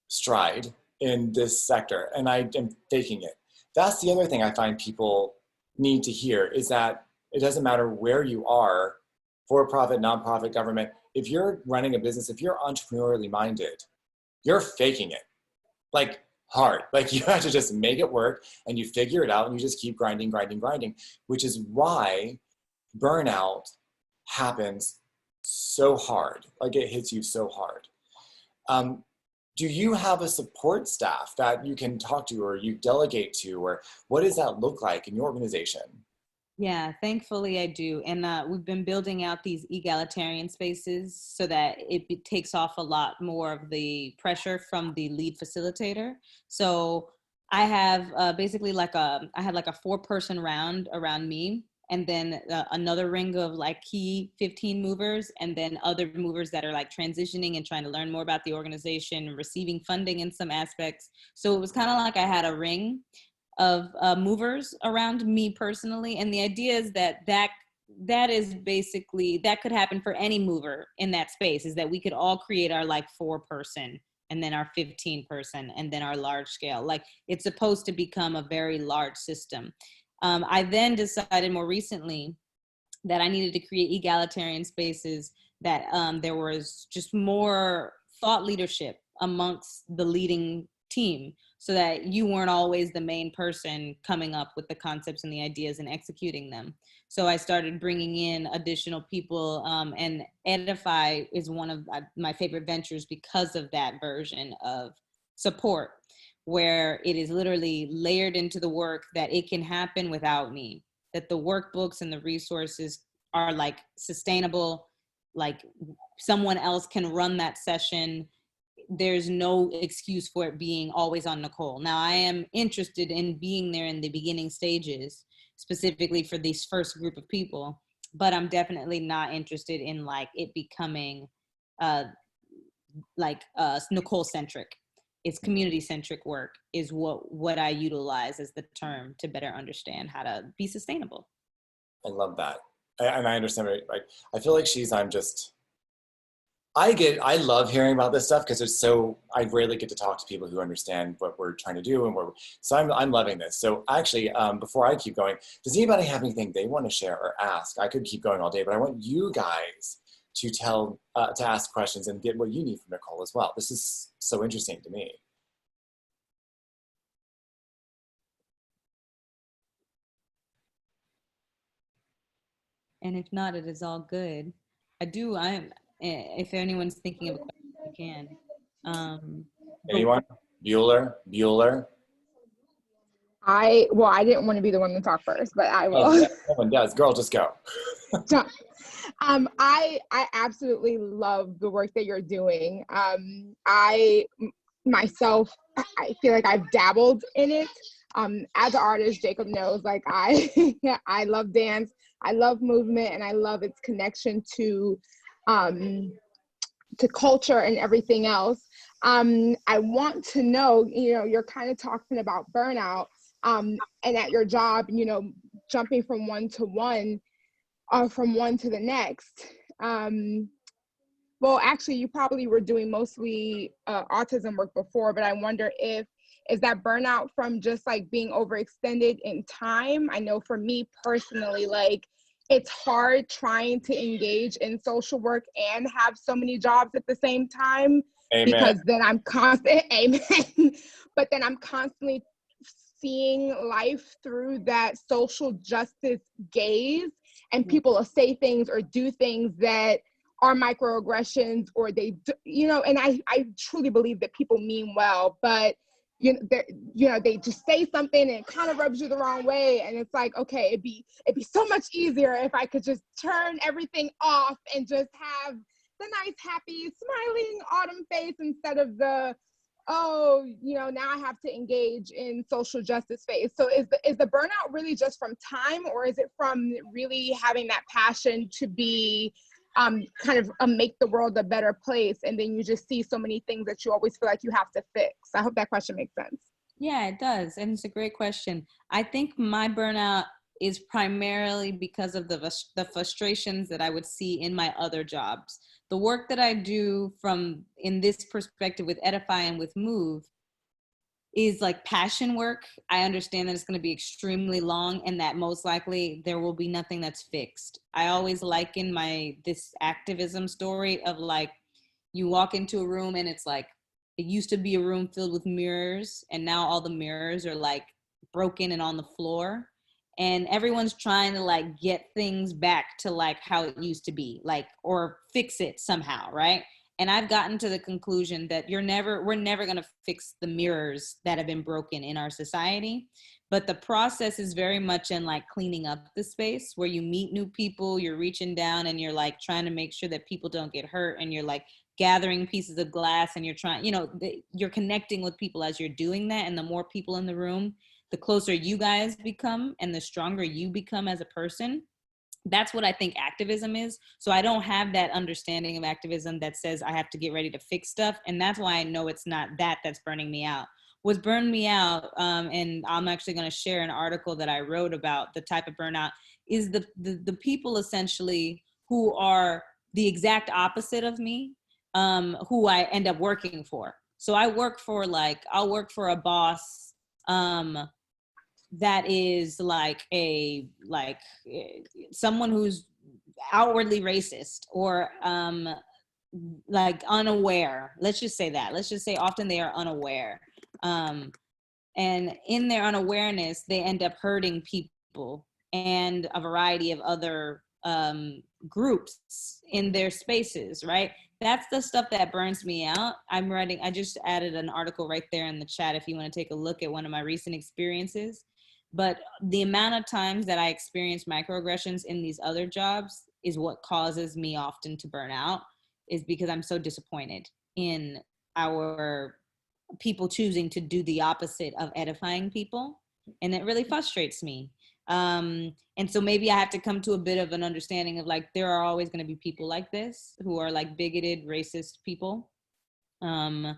stride in this sector, and I am faking it. That's the other thing I find people need to hear, is that it doesn't matter where you are, for-profit, nonprofit, government, if you're running a business, if you're entrepreneurially minded, you're faking it, like hard. Like you have to just make it work and you figure it out and you just keep grinding, grinding, grinding, which is why burnout happens so hard. Like it hits you so hard. Do you have a support staff that you can talk to or you delegate to, or what does that look like in your organization? Yeah, thankfully I do. And we've been building out these egalitarian spaces so that it takes off a lot more of the pressure from the lead facilitator. So I have basically I had like a 4-person round around me, and then another ring of like key 15 movers, and then other movers that are like transitioning and trying to learn more about the organization, receiving funding in some aspects. So it was kind of like I had a ring of movers around me personally, and the idea is that is basically, that could happen for any mover in that space, is that we could all create our like 4-person and then our 15-person and then our large scale. Like it's supposed to become a very large system. I then decided more recently that I needed to create egalitarian spaces, that there was just more thought leadership amongst the leading team, so that you weren't always the main person coming up with the concepts and the ideas and executing them. So I started bringing in additional people, and Edify is one of my favorite ventures because of that version of support, where it is literally layered into the work that it can happen without me, that the workbooks and the resources are like sustainable, like someone else can run that session. There's no excuse for it being always on Nicole. Now, I am interested in being there in the beginning stages, specifically for this first group of people, but I'm definitely not interested in like it becoming Nicole centric. It's community centric work is what I utilize as the term to better understand how to be sustainable. I love that. And I understand, like, I feel like I love hearing about this stuff because I rarely get to talk to people who understand what we're trying to do, and so I'm loving this. So actually, before I keep going, does anybody have anything they want to share or ask? I could keep going all day, but I want you guys to ask questions and get what you need from Nicole as well. This is so interesting to me. And if not, it is all good. If anyone's thinking of a question, you can. Anyone? Bueller? I didn't want to be the one to talk first, but I will. Oh, yeah, no one does. Girl, just go. I absolutely love the work that you're doing. I myself, I feel like I've dabbled in it. As an artist, Jacob knows, like I love dance, I love movement, and I love its connection to culture and everything else. I want to know, you're kind of talking about burnout, and at your job, jumping from one to one, from one to the next. Well, actually, you probably were doing mostly autism work before, but I wonder is that burnout from just like being overextended in time? I know for me personally, like it's hard trying to engage in social work and have so many jobs at the same time. Amen. Because then I'm but then I'm constantly seeing life through that social justice gaze, and people will say things or do things that are microaggressions, or they and I truly believe that people mean well, but they just say something and it kind of rubs you the wrong way, and it's like, okay, it'd be so much easier if I could just turn everything off and just have the nice, happy, smiling autumn face instead of the, now I have to engage in social justice phase. So is the burnout really just from time, or is it from really having that passion to be kind of make the world a better place, and then you just see so many things that you always feel like you have to fix? I hope that question makes sense. Yeah, it does. And it's a great question. I think my burnout is primarily because of the frustrations that I would see in my other jobs. The work that I do in this perspective with Edify and with M.O.V.E, is like passion work. I understand that it's going to be extremely long and that most likely there will be nothing that's fixed. I always liken this activism story of like, you walk into a room and it's like, it used to be a room filled with mirrors and now all the mirrors are like broken and on the floor. And everyone's trying to like get things back to like how it used to be, like, or fix it somehow, right? And I've gotten to the conclusion that we're never going to fix the mirrors that have been broken in our society. But the process is very much in like cleaning up the space where you meet new people, you're reaching down and you're like trying to make sure that people don't get hurt. And you're like gathering pieces of glass and you're trying, you're connecting with people as you're doing that. And the more people in the room, the closer you guys become and the stronger you become as a person. That's what I think activism is. So I don't have that understanding of activism that says I have to get ready to fix stuff. And that's why I know it's not that's burning me out. What's burned me out, and I'm actually going to share an article that I wrote about the type of burnout, is the people essentially who are the exact opposite of me, who I end up working for. So I'll work for a boss, that is someone who's outwardly racist or like unaware. Let's just say that. Let's just say often they are unaware. And in their unawareness, they end up hurting people and a variety of other groups in their spaces, right? That's the stuff that burns me out. I just added an article right there in the chat if you want to take a look at one of my recent experiences. But the amount of times that I experience microaggressions in these other jobs is what causes me often to burn out, is because I'm so disappointed in our people choosing to do the opposite of edifying people. And it really frustrates me. And so maybe I have to come to a bit of an understanding of like, there are always going to be people like this who are like bigoted, racist people. And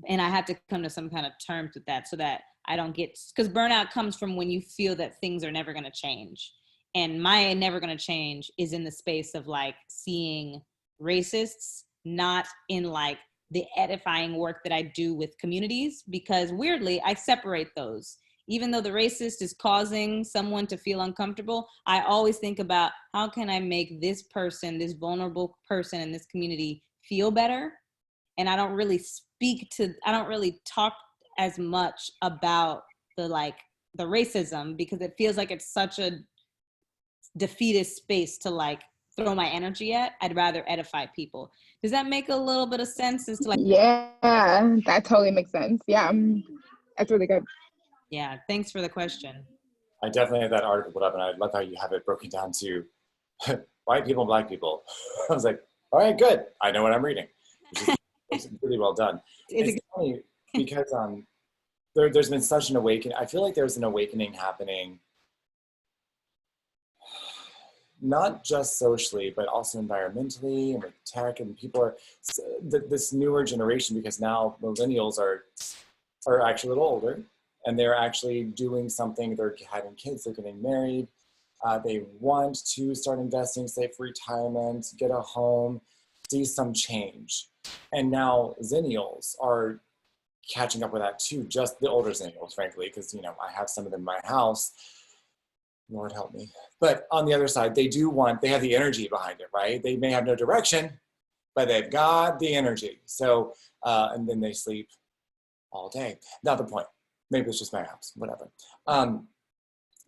I have to come to some kind of terms with that so that I don't get, because burnout comes from when you feel that things are never going to change. And my never going to change is in the space of like seeing racists, not in like the edifying work that I do with communities, because weirdly, I separate those. Even though the racist is causing someone to feel uncomfortable, I always think about how can I make this person, this vulnerable person in this community feel better? And I don't really talk as much about the racism because it feels like it's such a defeatist space to like throw my energy at. I'd rather edify people. Does that make a little bit of sense? As to like, yeah, that totally makes sense. Yeah, that's really good. Yeah, thanks for the question. I definitely have that article put up, and I love how you have it broken down to white people and black people. I was like, all right, good. I know what I'm reading. It's really well done. It's funny because there's been such an awakening. I feel like there's an awakening happening, not just socially, but also environmentally and with tech, and people are, this newer generation, because now millennials are actually a little older, and they're actually doing something. They're having kids, they're getting married. They want to start investing, save for retirement, get a home, see some change. And now Zennials are catching up with that too, just the older Zennials, frankly, because, I have some of them in my house. Lord help me. But on the other side, they have the energy behind it, right? They may have no direction, but they've got the energy. So, and then they sleep all day. Not the point. Maybe it's just my house, whatever.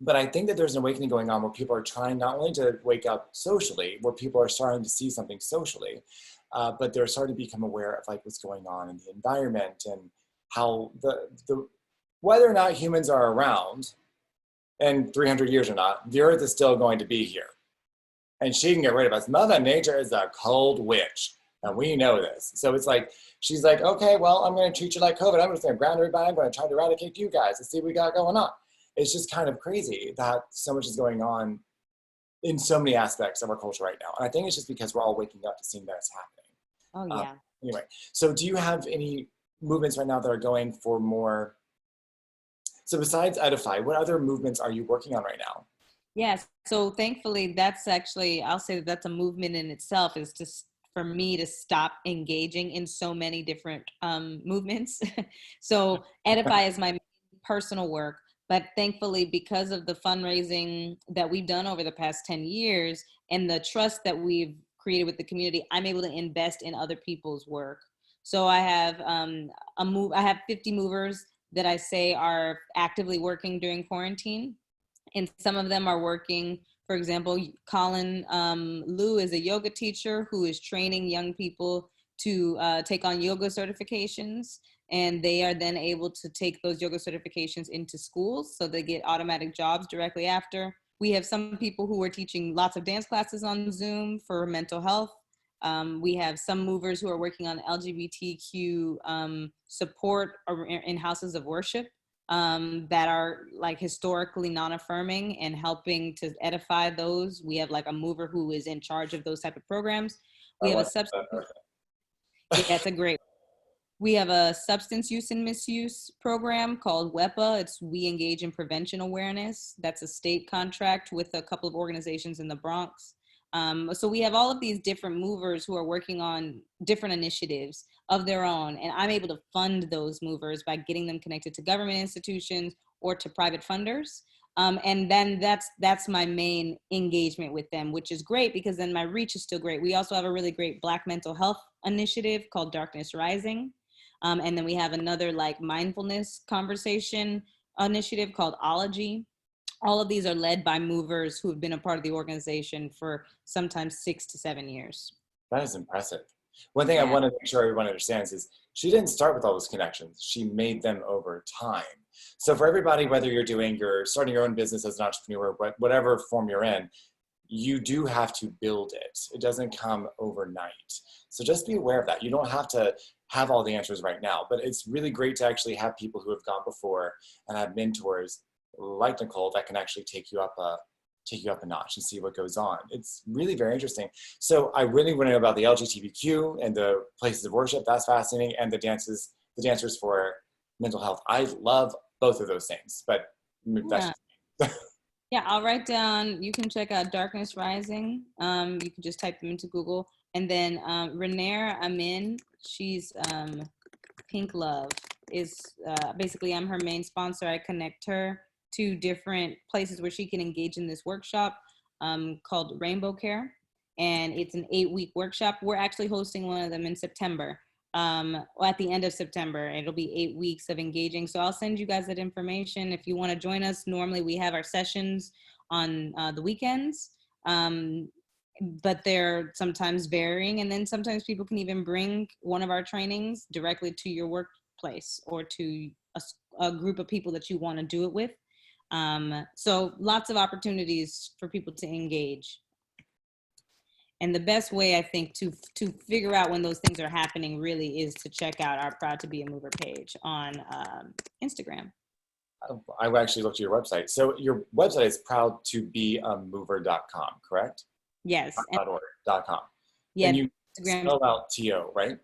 But I think that there's an awakening going on where people are trying not only to wake up socially, where people are starting to see something socially, but they're starting to become aware of like what's going on in the environment and how the whether or not humans are around in 300 years or not, the earth is still going to be here. And she can get rid of us. Mother Nature is a cold witch. And we know this. So it's like, she's like, okay, well, I'm going to treat you like COVID. I'm just going to ground everybody. I'm going to try to eradicate you guys and see what we got going on. It's just kind of crazy that so much is going on in so many aspects of our culture right now. And I think it's just because we're all waking up to seeing that it's happening. Oh, yeah. Anyway, so do you have any movements right now that are going for more? So besides Edify, what other movements are you working on right now? Yes. So thankfully, that's actually, I'll say that's a movement in itself, is to for me to stop engaging in so many different movements. So Edify is my personal work, but thankfully, because of the fundraising that we've done over the past 10 years and the trust that we've created with the community, I'm able to invest in other people's work. So I have I have 50 movers that I say are actively working during quarantine. And some of them are working, for example, Colin Liu is a yoga teacher who is training young people to take on yoga certifications. And they are then able to take those yoga certifications into schools, so they get automatic jobs directly after. We have some people who are teaching lots of dance classes on Zoom for mental health. We have some movers who are working on LGBTQ support in houses of worship that are like historically non-affirming and helping to edify those. We have like a mover who is in charge of those type of programs. We have a substance. Yeah, it's a great. We have a substance use and misuse program called WEPA. It's We Engage in Prevention Awareness. That's a state contract with a couple of organizations in the Bronx. So we have all of these different movers who are working on different initiatives of their own. And I'm able to fund those movers by getting them connected to government institutions or to private funders. And then that's my main engagement with them, which is great because then my reach is still great. We also have a really great Black mental health initiative called Darkness Rising. And then we have another like mindfulness conversation initiative called Ology. All of these are led by movers who have been a part of the organization for sometimes 6 to 7 years. That is impressive. One thing I want to make sure everyone understands is she didn't start with all those connections. She made them over time. So for everybody, whether you're starting your own business as an entrepreneur, whatever form you're in, you do have to build it. It doesn't come overnight. So just be aware of that. You don't have to have all the answers right now, but it's really great to actually have people who have gone before and have mentors like Nicole that can actually take you up a notch and see what goes on. It's really very interesting. So I really want to know about the LGBTQ and the places of worship. That's fascinating. And the dancers for mental health. I love both of those things, but that's yeah, I'll write down, you can check out Darkness Rising. You can just type them into Google. And then Renair Amin, she's Pink Love is basically, I'm her main sponsor. I connect her to different places where she can engage in this workshop called Rainbow Care. And it's an 8-week workshop. We're actually hosting one of them in September, at the end of September. It'll be 8 weeks of engaging. So I'll send you guys that information if you want to join us. Normally we have our sessions on the weekends, but they're sometimes varying. And then sometimes people can even bring one of our trainings directly to your workplace or to a group of people that you want to do it with. So lots of opportunities for people to engage. And the best way, I think, to figure out when those things are happening really is to check out our Proud to Be a Mover page on Instagram. I actually looked at your website. So your website is proudtobeamover.com, correct? Yes. .com. Yeah. And you Instagram. spell out TO, right?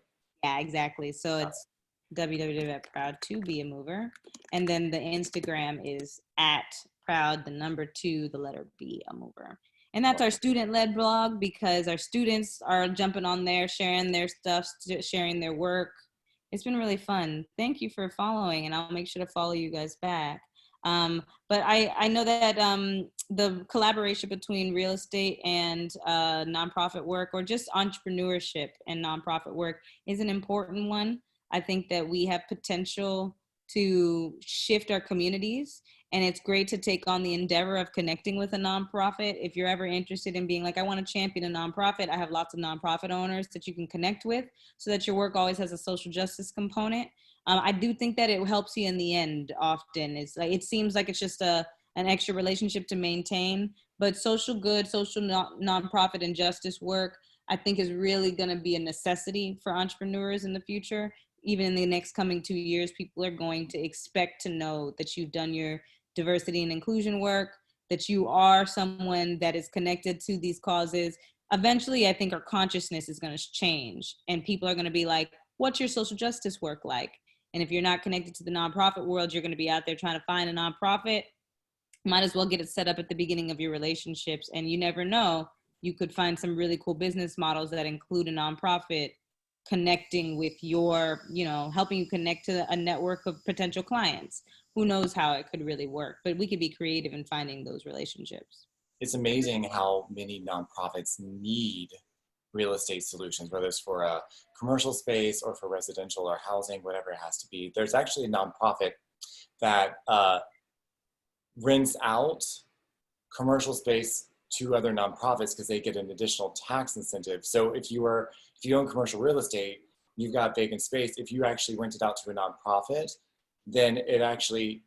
Yeah, exactly. So it's www.proud2beamover. And then the Instagram is @proud2 And that's our student-led blog because our students are jumping on there, sharing their stuff, sharing their work. It's been really fun. Thank you for following, and I'll make sure to follow you guys back. But I know that the collaboration between real estate and nonprofit work, or just entrepreneurship and nonprofit work, is an important one. I think that we have potential to shift our communities, and it's great to take on the endeavor of connecting with a nonprofit. If you're ever interested in being like, I want to champion a nonprofit, I have lots of nonprofit owners that you can connect with so that your work always has a social justice component. I do think that it helps you in the end often. It's like, it seems like it's just an extra relationship to maintain, but social good, social nonprofit and justice work, I think is really going to be a necessity for entrepreneurs in the future. Even in the next coming 2 years, people are going to expect to know that you've done your diversity and inclusion work, that you are someone that is connected to these causes. Eventually, I think our consciousness is going to change, and people are going to be like, what's your social justice work like? And if you're not connected to the nonprofit world, you're going to be out there trying to find a nonprofit. Might as well get it set up at the beginning of your relationships. And you never know, you could find some really cool business models that include a nonprofit connecting with your, helping you connect to a network of potential clients. Who knows how it could really work, but we could be creative in finding those relationships. It's amazing how many nonprofits need real estate solutions, whether it's for a commercial space or for residential or housing, whatever it has to be. There's actually a nonprofit that rents out commercial space to other nonprofits because they get an additional tax incentive. So if you own commercial real estate, you've got vacant space. If you actually rent it out to a nonprofit, then it actually,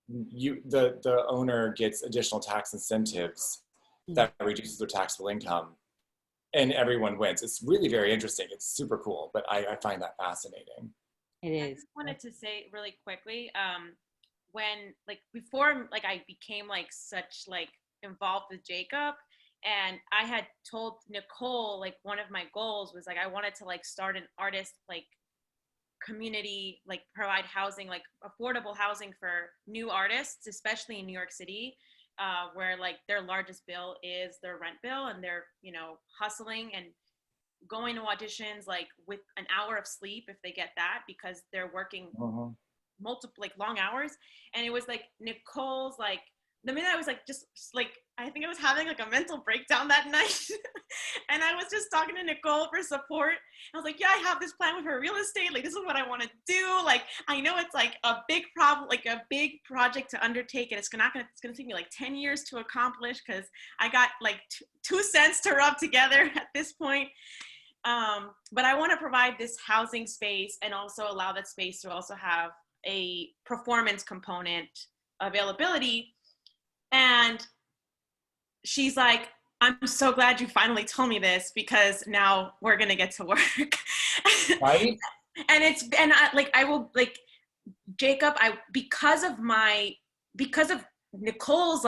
the owner gets additional tax incentives that reduces their taxable income, and everyone wins. It's really very interesting. It's super cool, but I find that fascinating. It I is. just wanted to say really quickly, when before I became such involved with Jacob, and I had told Nicole one of my goals was I wanted to start an artist community, provide housing, affordable housing for new artists, especially in New York City, where their largest bill is their rent bill, and they're hustling and going to auditions with an hour of sleep if they get that, because they're working multiple long hours. And it was Nicole's the minute I was I think I was having a mental breakdown that night. And I was just talking to Nicole for support. I was like, yeah, I have this plan with her real estate. This is what I want to do. I know it's a big problem, a big project to undertake. And it's going to take me 10 years to accomplish, because I got 2 cents to rub together at this point. But I want to provide this housing space and also allow that space to also have a performance component availability. And she's like, I'm so glad you finally told me this, because now we're going to get to work. Right? Jacob, because of Nicole's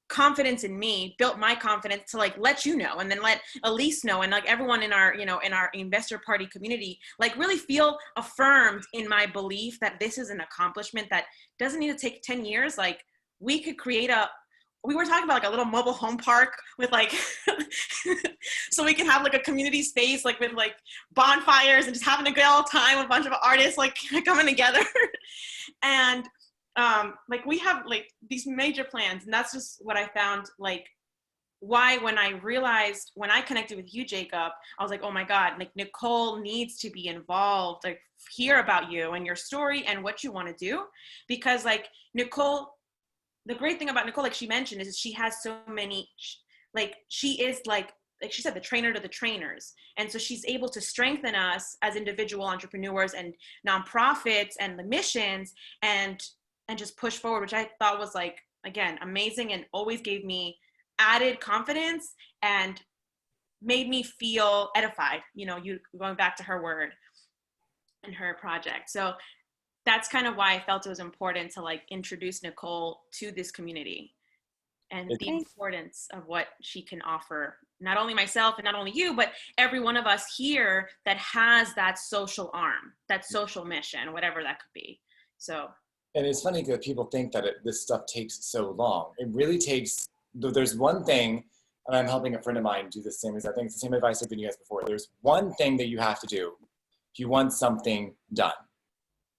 confidence in me, built my confidence to let you know, and then let Elise know, and everyone in our in our investor party community really feel affirmed in my belief that this is an accomplishment that doesn't need to take 10 years. We could create we were talking about a little mobile home park with so we can have a community space with bonfires and just having a good old time with a bunch of artists coming together. And we have these major plans, and that's just what I found why when I connected with you, Jacob, I was like, oh my God, Nicole needs to be involved, hear about you and your story and what you want to do. Because Nicole, the great thing about Nicole, she mentioned, is she has so many, she is she said, the trainer to the trainers. And so she's able to strengthen us as individual entrepreneurs and nonprofits and the missions, and just push forward, which I thought was again, amazing, and always gave me added confidence and made me feel edified, you going back to her word and her project. So that's kind of why I felt it was important to introduce Nicole to this community, and the importance of what she can offer, not only myself and not only you, but every one of us here that has that social arm, that social mission, whatever that could be. So. And it's funny that people think that this stuff takes so long. It really takes, there's one thing, and I'm helping a friend of mine do the same, I think it's the same advice I've given you guys before. There's one thing that you have to do if you want something done.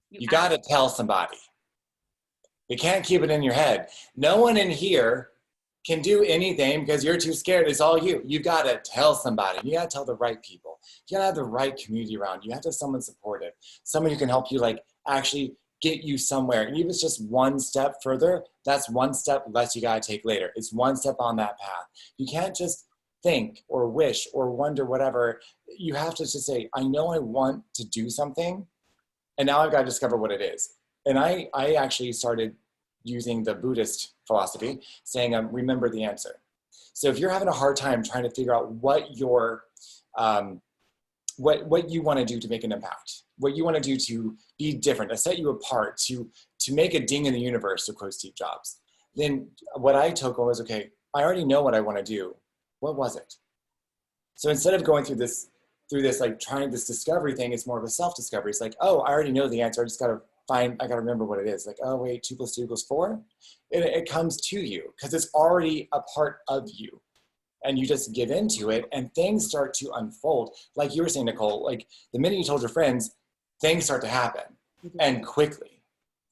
You got to tell somebody. You can't keep it in your head. No one in here can do anything because you're too scared. It's all you. You got to tell somebody. You got to tell the right people. You got to have the right community around you. You have to have someone supportive, someone who can help you actually get you somewhere. And even if it's just one step further, that's one step less you got to take later. It's one step on that path. You can't just think or wish or wonder whatever. You have to just say, I know I want to do something, and now I've got to discover what it is. And I actually started using the Buddhist philosophy, saying, remember the answer. So if you're having a hard time trying to figure out what what you want to do to make an impact, what you want to do to be different, to set you apart, to make a ding in the universe, to quote Steve Jobs, then what I took was, okay, I already know what I want to do. What was it? So instead of going through this trying this discovery thing, it's more of a self-discovery. It's oh, I already know the answer. I just got to remember what it is. Oh wait, 2 + 2 = 4. It comes to you because it's already a part of you. and you just give into it, and things start to unfold. Like you were saying, Nicole, like the minute you told your friends, things start to happen and quickly.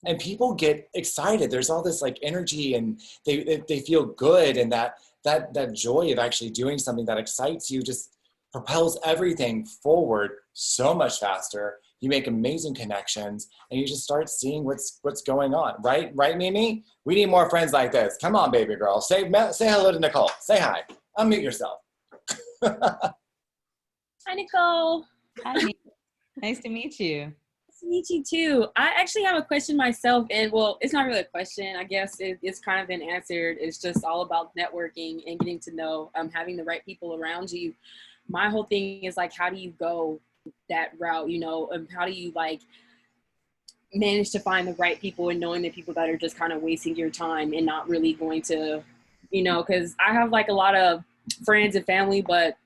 And people get excited. There's all this like energy, and they feel good, and that joy of actually doing something that excites you just propels everything forward so much faster. You make amazing connections, and you just start seeing what's going on. Right, Mimi? We need more friends like this. Come on, baby girl. Say hello to Nicole. Say hi. Unmute yourself. Hi, Nicole. Hi. Nice to meet you. Nice to meet you too. I actually have a question myself, and well, it's not really a question. I guess it's kind of been answered. It's just all about networking and getting to know, having the right people around you. My whole thing is like, how do you go that route? You know, how do you like manage to find the right people and knowing the people that are just kind of wasting your time and not really going to, you know, because I have like a lot of friends and family, but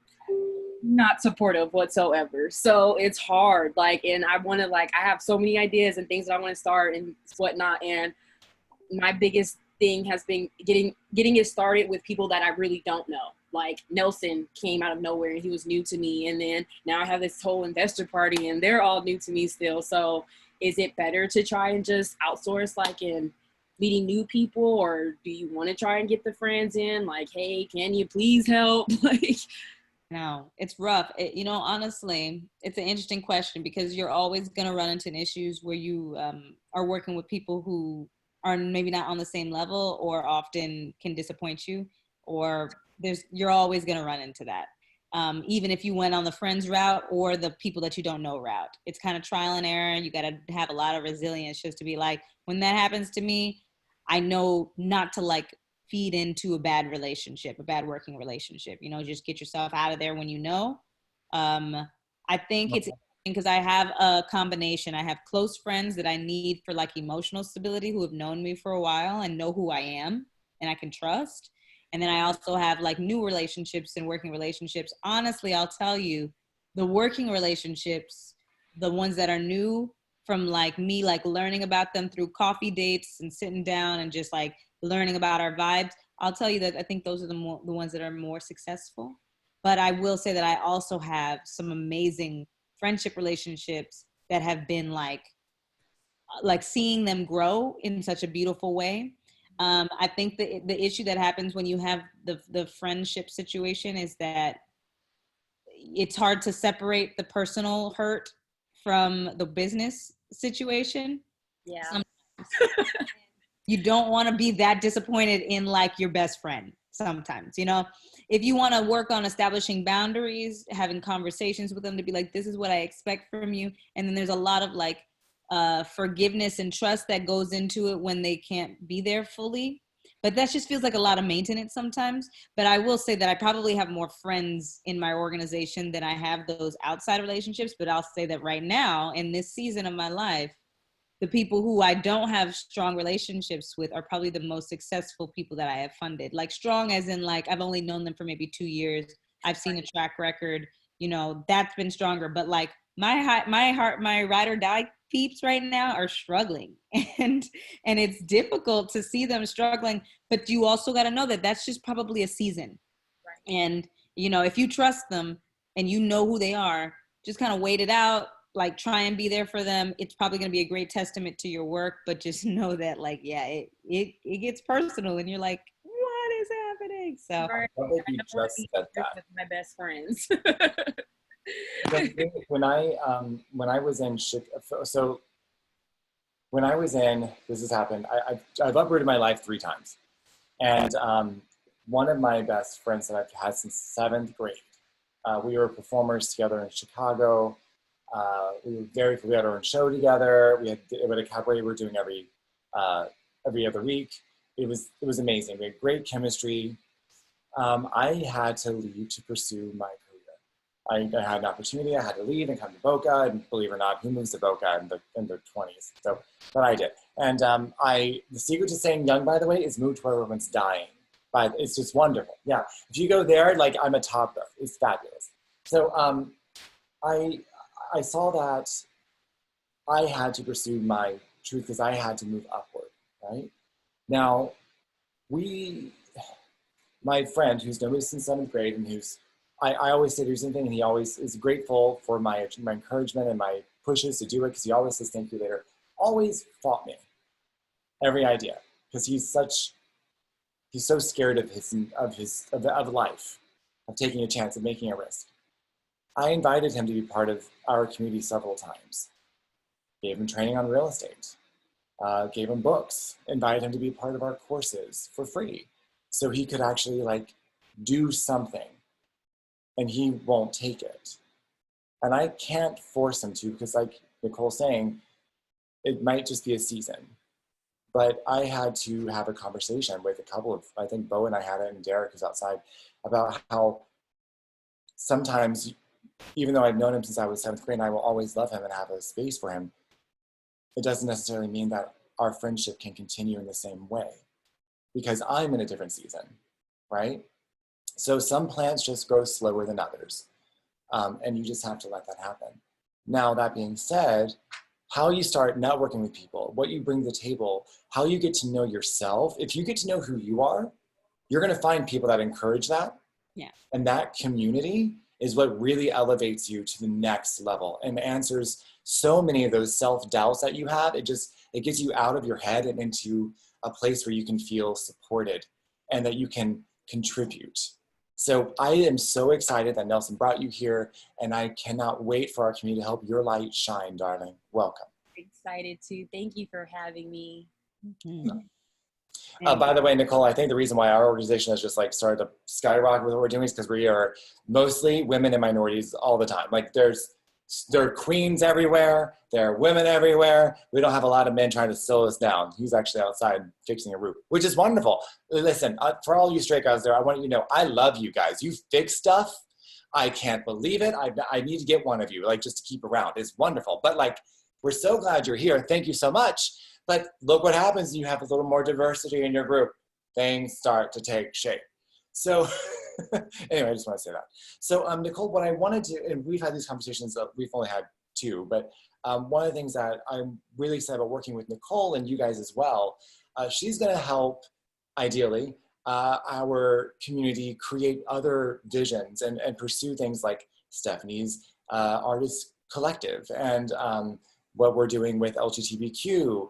not supportive whatsoever. So it's hard. Like, and I want to like, I have so many ideas and things that I want to start and whatnot. And my biggest thing has been getting it started with people that I really don't know. Like Nelson came out of nowhere and he was new to me. And then now I have this whole investor party and they're all new to me still. So is it better to try and just outsource like in meeting new people, or do you want to try and get the friends in? Like, hey, can you please help? Like, No, it's rough. You know, honestly, it's an interesting question because you're always going to run into issues where you are working with people who are maybe not on the same level or often can disappoint you, or you're always going to run into that. Even if you went on the friends route or the people that you don't know route, it's kind of trial and error. You got to have a lot of resilience just to be like, when that happens to me, I know not to like feed into a bad relationship, a bad working relationship, you know, just get yourself out of there when you know. I think it's because I have a combination. I have close friends that I need for like emotional stability who have known me for a while and know who I am and I can trust. And then I also have like new relationships and working relationships. Honestly, I'll tell you, the working relationships, the ones that are new from like me, like learning about them through coffee dates and sitting down and just like learning about our vibes, I'll tell you that I think those are the ones that are more successful. But I will say that I also have some amazing friendship relationships that have been like seeing them grow in such a beautiful way. I think the issue that happens when you have the friendship situation is that it's hard to separate the personal hurt from the business situation. yeah. Sometimes. You don't want to be that disappointed in like your best friend sometimes, you know. If you want to work on establishing boundaries, having conversations with them to be like, this is what I expect from you. And then there's a lot of like forgiveness and trust that goes into it when they can't be there fully. But that just feels like a lot of maintenance sometimes. But I will say that I probably have more friends in my organization than I have those outside relationships. But I'll say that right now in this season of my life, the people who I don't have strong relationships with are probably the most successful people that I have funded. Like strong as in like, I've only known them for maybe 2 years. I've seen a track record, you know, that's been stronger. But like my ride or die peeps right now are struggling and it's difficult to see them struggling, but you also got to know that that's just probably a season. Right. And, you know, if you trust them and you know who they are, just kind of wait it out. Like try and be there for them. It's probably going to be a great testament to your work, but just know that like, yeah, it gets personal and you're like, what is happening? So Right. I think you just said that. With my best friends. When I was in so when I was in, this has happened. I've uprooted my life 3 times, and one of my best friends that I've had since 7th grade. We were performers together in Chicago. We had our own show together. We had a cabaret we were doing every other week. It was amazing. We had great chemistry. I had to leave to pursue my career. I had an opportunity. I had to leave and come to Boca. And believe it or not, who moves to Boca in their 20s? So, but I did. And the secret to staying young, by the way, is move to where everyone's dying. But it's just wonderful. Yeah, if you go there, like I'm a toddler. It's fabulous. So I saw that I had to pursue my truth because I had to move upward, right? Now, we my friend who's known me since 7th grade and who's, I always say to do something and he always is grateful for my encouragement and my pushes to do it because he always says thank you later, always fought me every idea because he's so scared of life, of taking a chance, of making a risk. I invited him to be part of our community several times. Gave him training on real estate, gave him books, invited him to be part of our courses for free. So he could actually like do something and he won't take it. And I can't force him to because like Nicole's saying, it might just be a season. But I had to have a conversation with a couple of, I think Bo and I had it and Derek is outside, about how sometimes, even though I've known him since I was 7th grade and I will always love him and have a space for him, it doesn't necessarily mean that our friendship can continue in the same way because I'm in a different season, right? So some plants just grow slower than others. And you just have to let that happen. Now, that being said, how you start networking with people, what you bring to the table, how you get to know yourself. If you get to know who you are, you're gonna find people that encourage that. Yeah. And that community is what really elevates you to the next level and answers so many of those self-doubts that you have. It gets you out of your head and into a place where you can feel supported and that you can contribute. So I am so excited that Nelson brought you here and I cannot wait for our community to help your light shine, darling. Welcome. Excited to. Thank you for having me. Mm-hmm. By the way, Nicole, I think the reason why our organization has just like started to skyrocket with what we're doing is because we are mostly women and minorities all the time. Like there are queens everywhere, there are women everywhere. We don't have a lot of men trying to slow us down. He's actually outside fixing a roof, which is wonderful. Listen, for all you straight guys there, I want you to know, I love you guys. You fix stuff. I can't believe it. I need to get one of you, like just to keep around. It's wonderful. But like, we're so glad you're here. Thank you so much. But look what happens when you have a little more diversity in your group. Things start to take shape. So anyway, I just want to say that. So Nicole, what I wanted to, and we've had these conversations, we've only had 2, but one of the things that I'm really excited about working with Nicole and you guys as well, she's gonna help, ideally, our community create other visions and pursue things like Stephanie's Artist Collective and what we're doing with LGBTQ,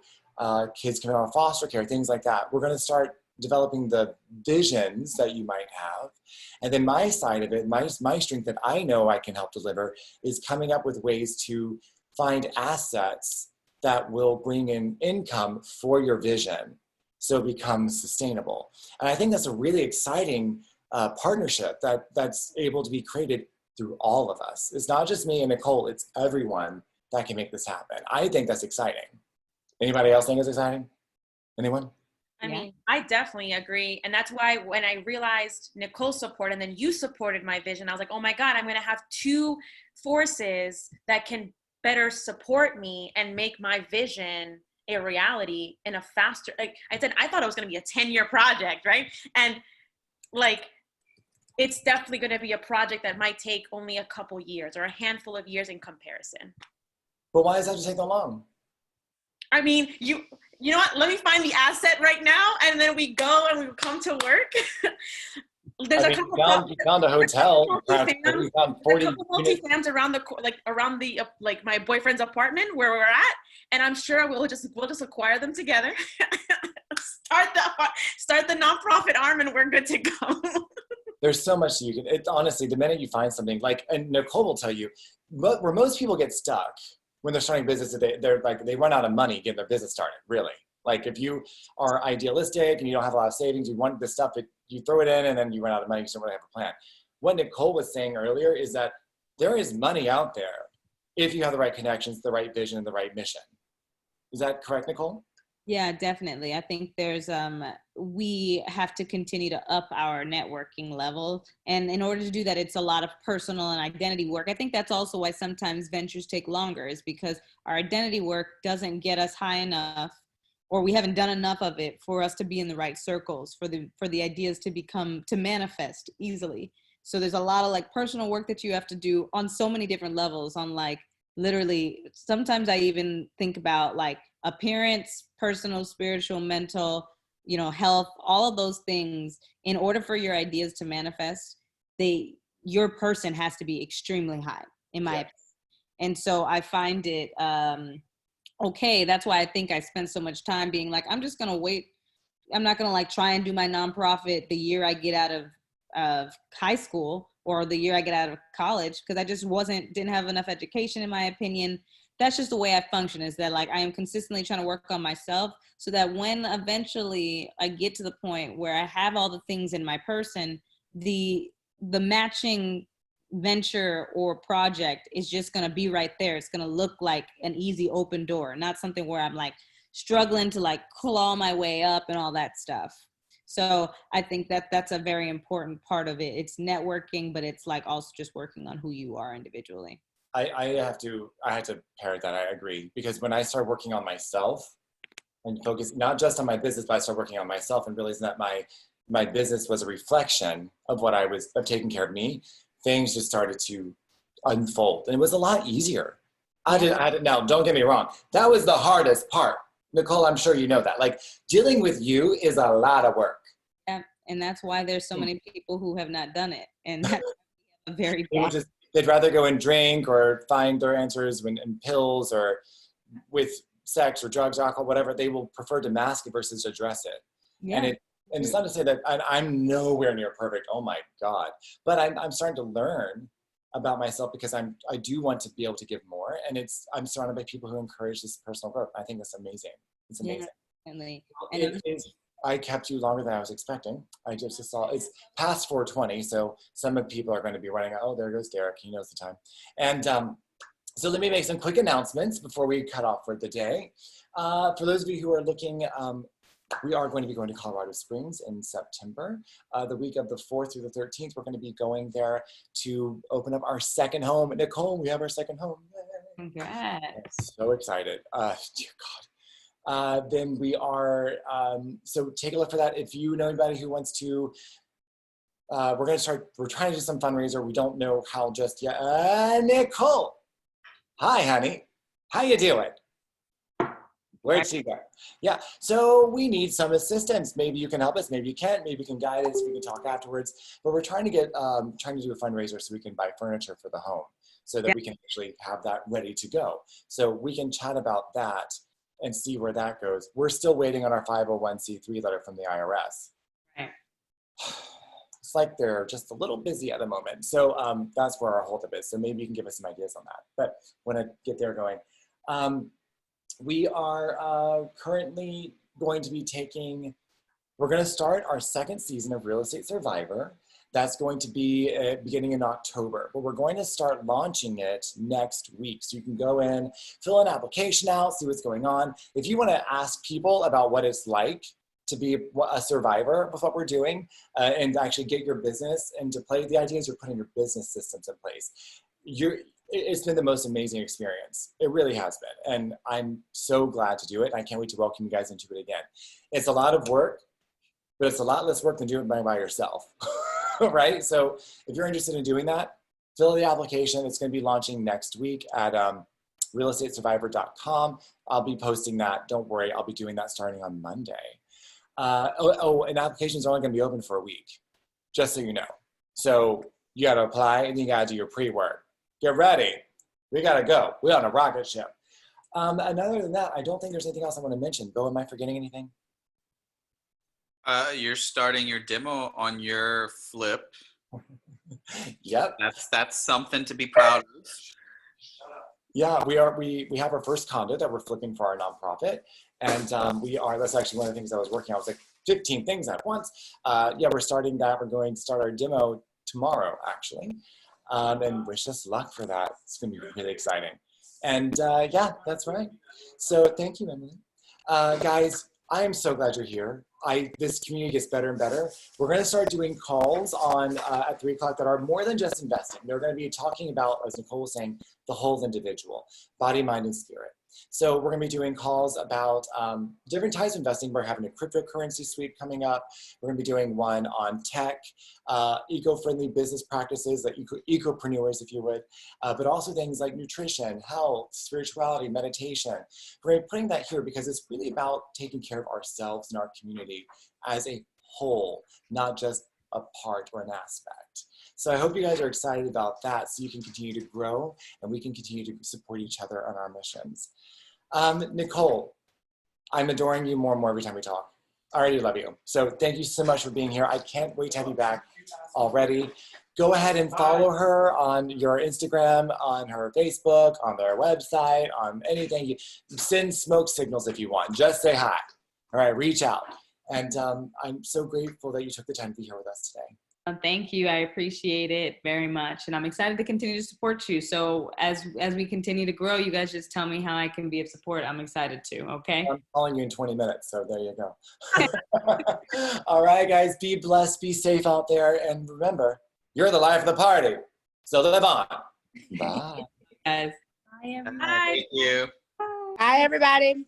kids coming out of foster care, things like that. We're gonna start developing the visions that you might have. And then my side of it, my strength that I know I can help deliver is coming up with ways to find assets that will bring in income for your vision so it becomes sustainable. And I think that's a really exciting partnership that's able to be created through all of us. It's not just me and Nicole, it's everyone that can make this happen. I think that's exciting. Anybody else think it's exciting? Anyone? I mean, I definitely agree. And that's why when I realized Nicole's support and then you supported my vision, I was like, oh my God, I'm going to have 2 forces that can better support me and make my vision a reality in a faster, like I said, I thought it was going to be a 10-year project, right? And like, it's definitely going to be a project that might take only a couple years or a handful of years in comparison. But why does that take so long? I mean, you know what? Let me find the asset right now, and then we go and we come to work. There's a couple. You found a hotel. You found 40 multi-fams around the my boyfriend's apartment where we're at, and I'm sure we'll just acquire them together. start the nonprofit arm, and we're good to go. There's so much you can. Honestly, the minute you find something like, and Nicole will tell you, where most people get stuck when they're starting business, they run out of money getting their business started, really. Like if you are idealistic and you don't have a lot of savings, you want the stuff that you throw it in and then you run out of money because you don't really have a plan. What Nicole was saying earlier is that there is money out there if you have the right connections, the right vision, and the right mission. Is that correct, Nicole? Yeah, definitely. I think there's, we have to continue to up our networking level. And in order to do that, it's a lot of personal and identity work. I think that's also why sometimes ventures take longer, is because our identity work doesn't get us high enough, or we haven't done enough of it for us to be in the right circles, for the ideas to manifest easily. So there's a lot of like personal work that you have to do on so many different levels, on like literally, sometimes I even think about like appearance, personal, spiritual, mental, you know, health, all of those things, in order for your ideas to manifest, your person has to be extremely high, in my opinion. And so I find it okay. That's why I think I spend so much time being like, I'm just gonna wait. I'm not gonna like try and do my nonprofit the year I get out of high school or the year I get out of college, because I just didn't have enough education, in my opinion. That's just the way I function, is that like I am consistently trying to work on myself so that when eventually I get to the point where I have all the things in my person, the matching venture or project is just going to be right there. It's going to look like an easy open door, not something where I'm like struggling to like claw my way up and all that stuff. So I think that that's a very important part of it. It's networking, but it's like also just working on who you are individually. I had to parrot that. I agree, because when I started working on myself and focus not just on my business, but I started working on myself and realizing that my business was a reflection of what I was, of taking care of me, things just started to unfold, and it was a lot easier. I did. Now, don't get me wrong, that was the hardest part. Nicole, I'm sure you know that. Like, dealing with you is a lot of work. Yeah, and that's why there's so many people who have not done it, and that's a very bad. They'd rather go and drink or find their answers in pills or with sex or drugs or alcohol, whatever. They will prefer to mask it versus address it. Yeah. And it's not to say that I'm nowhere near perfect. Oh my God. But I'm starting to learn about myself, because I do want to be able to give more. And I'm surrounded by people who encourage this personal growth. I think that's amazing. It's amazing. Yeah, I kept you longer than I was expecting. I just saw it's past 4:20, so some of the people are going to be running. Oh, there goes Derek. He knows the time. And so let me make some quick announcements before we cut off for the day. For those of you who are looking, we are going to be going to Colorado Springs in September. The week of the 4th through the 13th, we're going to be going there to open up our second home. Nicole, we have our second home. Congrats. I'm so excited. Dear God. Then we are, so take a look for that. If you know anybody who wants to, we're trying to do some fundraiser. We don't know how just yet. Nicole, hi honey, how you doing? Where'd she go? Yeah, so we need some assistance. Maybe you can help us, maybe you can't, maybe you can guide us, we can talk afterwards. But we're trying to do a fundraiser so we can buy furniture for the home, so that we can actually have that ready to go. So we can chat about that and see where that goes. We're still waiting on our 501c3 letter from the IRS. Right. It's like they're just a little busy at the moment. So that's where our holdup is. So maybe you can give us some ideas on that. But when I get there going, we are currently going to be we're going to start our second season of Real Estate Survivor. That's going to be beginning in October, but we're going to start launching it next week. So you can go in, fill an application out, see what's going on. If you want to ask people about what it's like to be a survivor with what we're doing and actually get your business into play, the idea is you're putting your business systems in place. It's been the most amazing experience. It really has been. And I'm so glad to do it. I can't wait to welcome you guys into it again. It's a lot of work, but it's a lot less work than doing it by yourself. Right? So if you're interested in doing that, fill the application. It's going to be launching next week at realestatesurvivor.com. I'll be posting that. Don't worry. I'll be doing that starting on Monday. And applications are only going to be open for a week, just so you know. So you got to apply and you got to do your pre-work. Get ready. We got to go. We're on a rocket ship. And other than that, I don't think there's anything else I want to mention. Bill, am I forgetting anything? You're starting your demo on your flip. Yep. That's something to be proud of. Yeah, we have our first condo that we're flipping for our nonprofit. And that's actually one of the things I was working on. I was like 15 things at once. Yeah, we're starting that. We're going to start our demo tomorrow, actually. And wish us luck for that. It's going to be really exciting. And yeah, that's right. So thank you, Emily. Guys, I am so glad you're here. This community gets better and better. We're going to start doing calls on at 3 o'clock that are more than just investing. They're going to be talking about, as Nicole was saying, the whole individual, body, mind, and spirit. So we're gonna be doing calls about different types of investing. We're having a cryptocurrency suite coming up. We're gonna be doing one on tech, eco-friendly business practices, like ecopreneurs, if you would, but also things like nutrition, health, spirituality, meditation. We're putting that here because it's really about taking care of ourselves and our community as a whole, not just a part or an aspect. So I hope you guys are excited about that so you can continue to grow and we can continue to support each other on our missions. Nicole, I'm adoring you more and more every time we talk. I already love you. So thank you so much for being here. I can't wait to have you back already. Go ahead and follow her on your Instagram, on her Facebook, on their website, on anything. You send smoke signals if you want. Just say hi. All right, reach out. And I'm so grateful that you took the time to be here with us today. Thank you. I appreciate it very much. And I'm excited to continue to support you. So as we continue to grow, you guys just tell me how I can be of support. I'm excited to, okay? I'm calling you in 20 minutes, so there you go. All right, guys, be blessed, be safe out there. And remember, you're the life of the party. So live on. Bye. Guys. Bye, everyone. Bye. Thank you. Bye, everybody.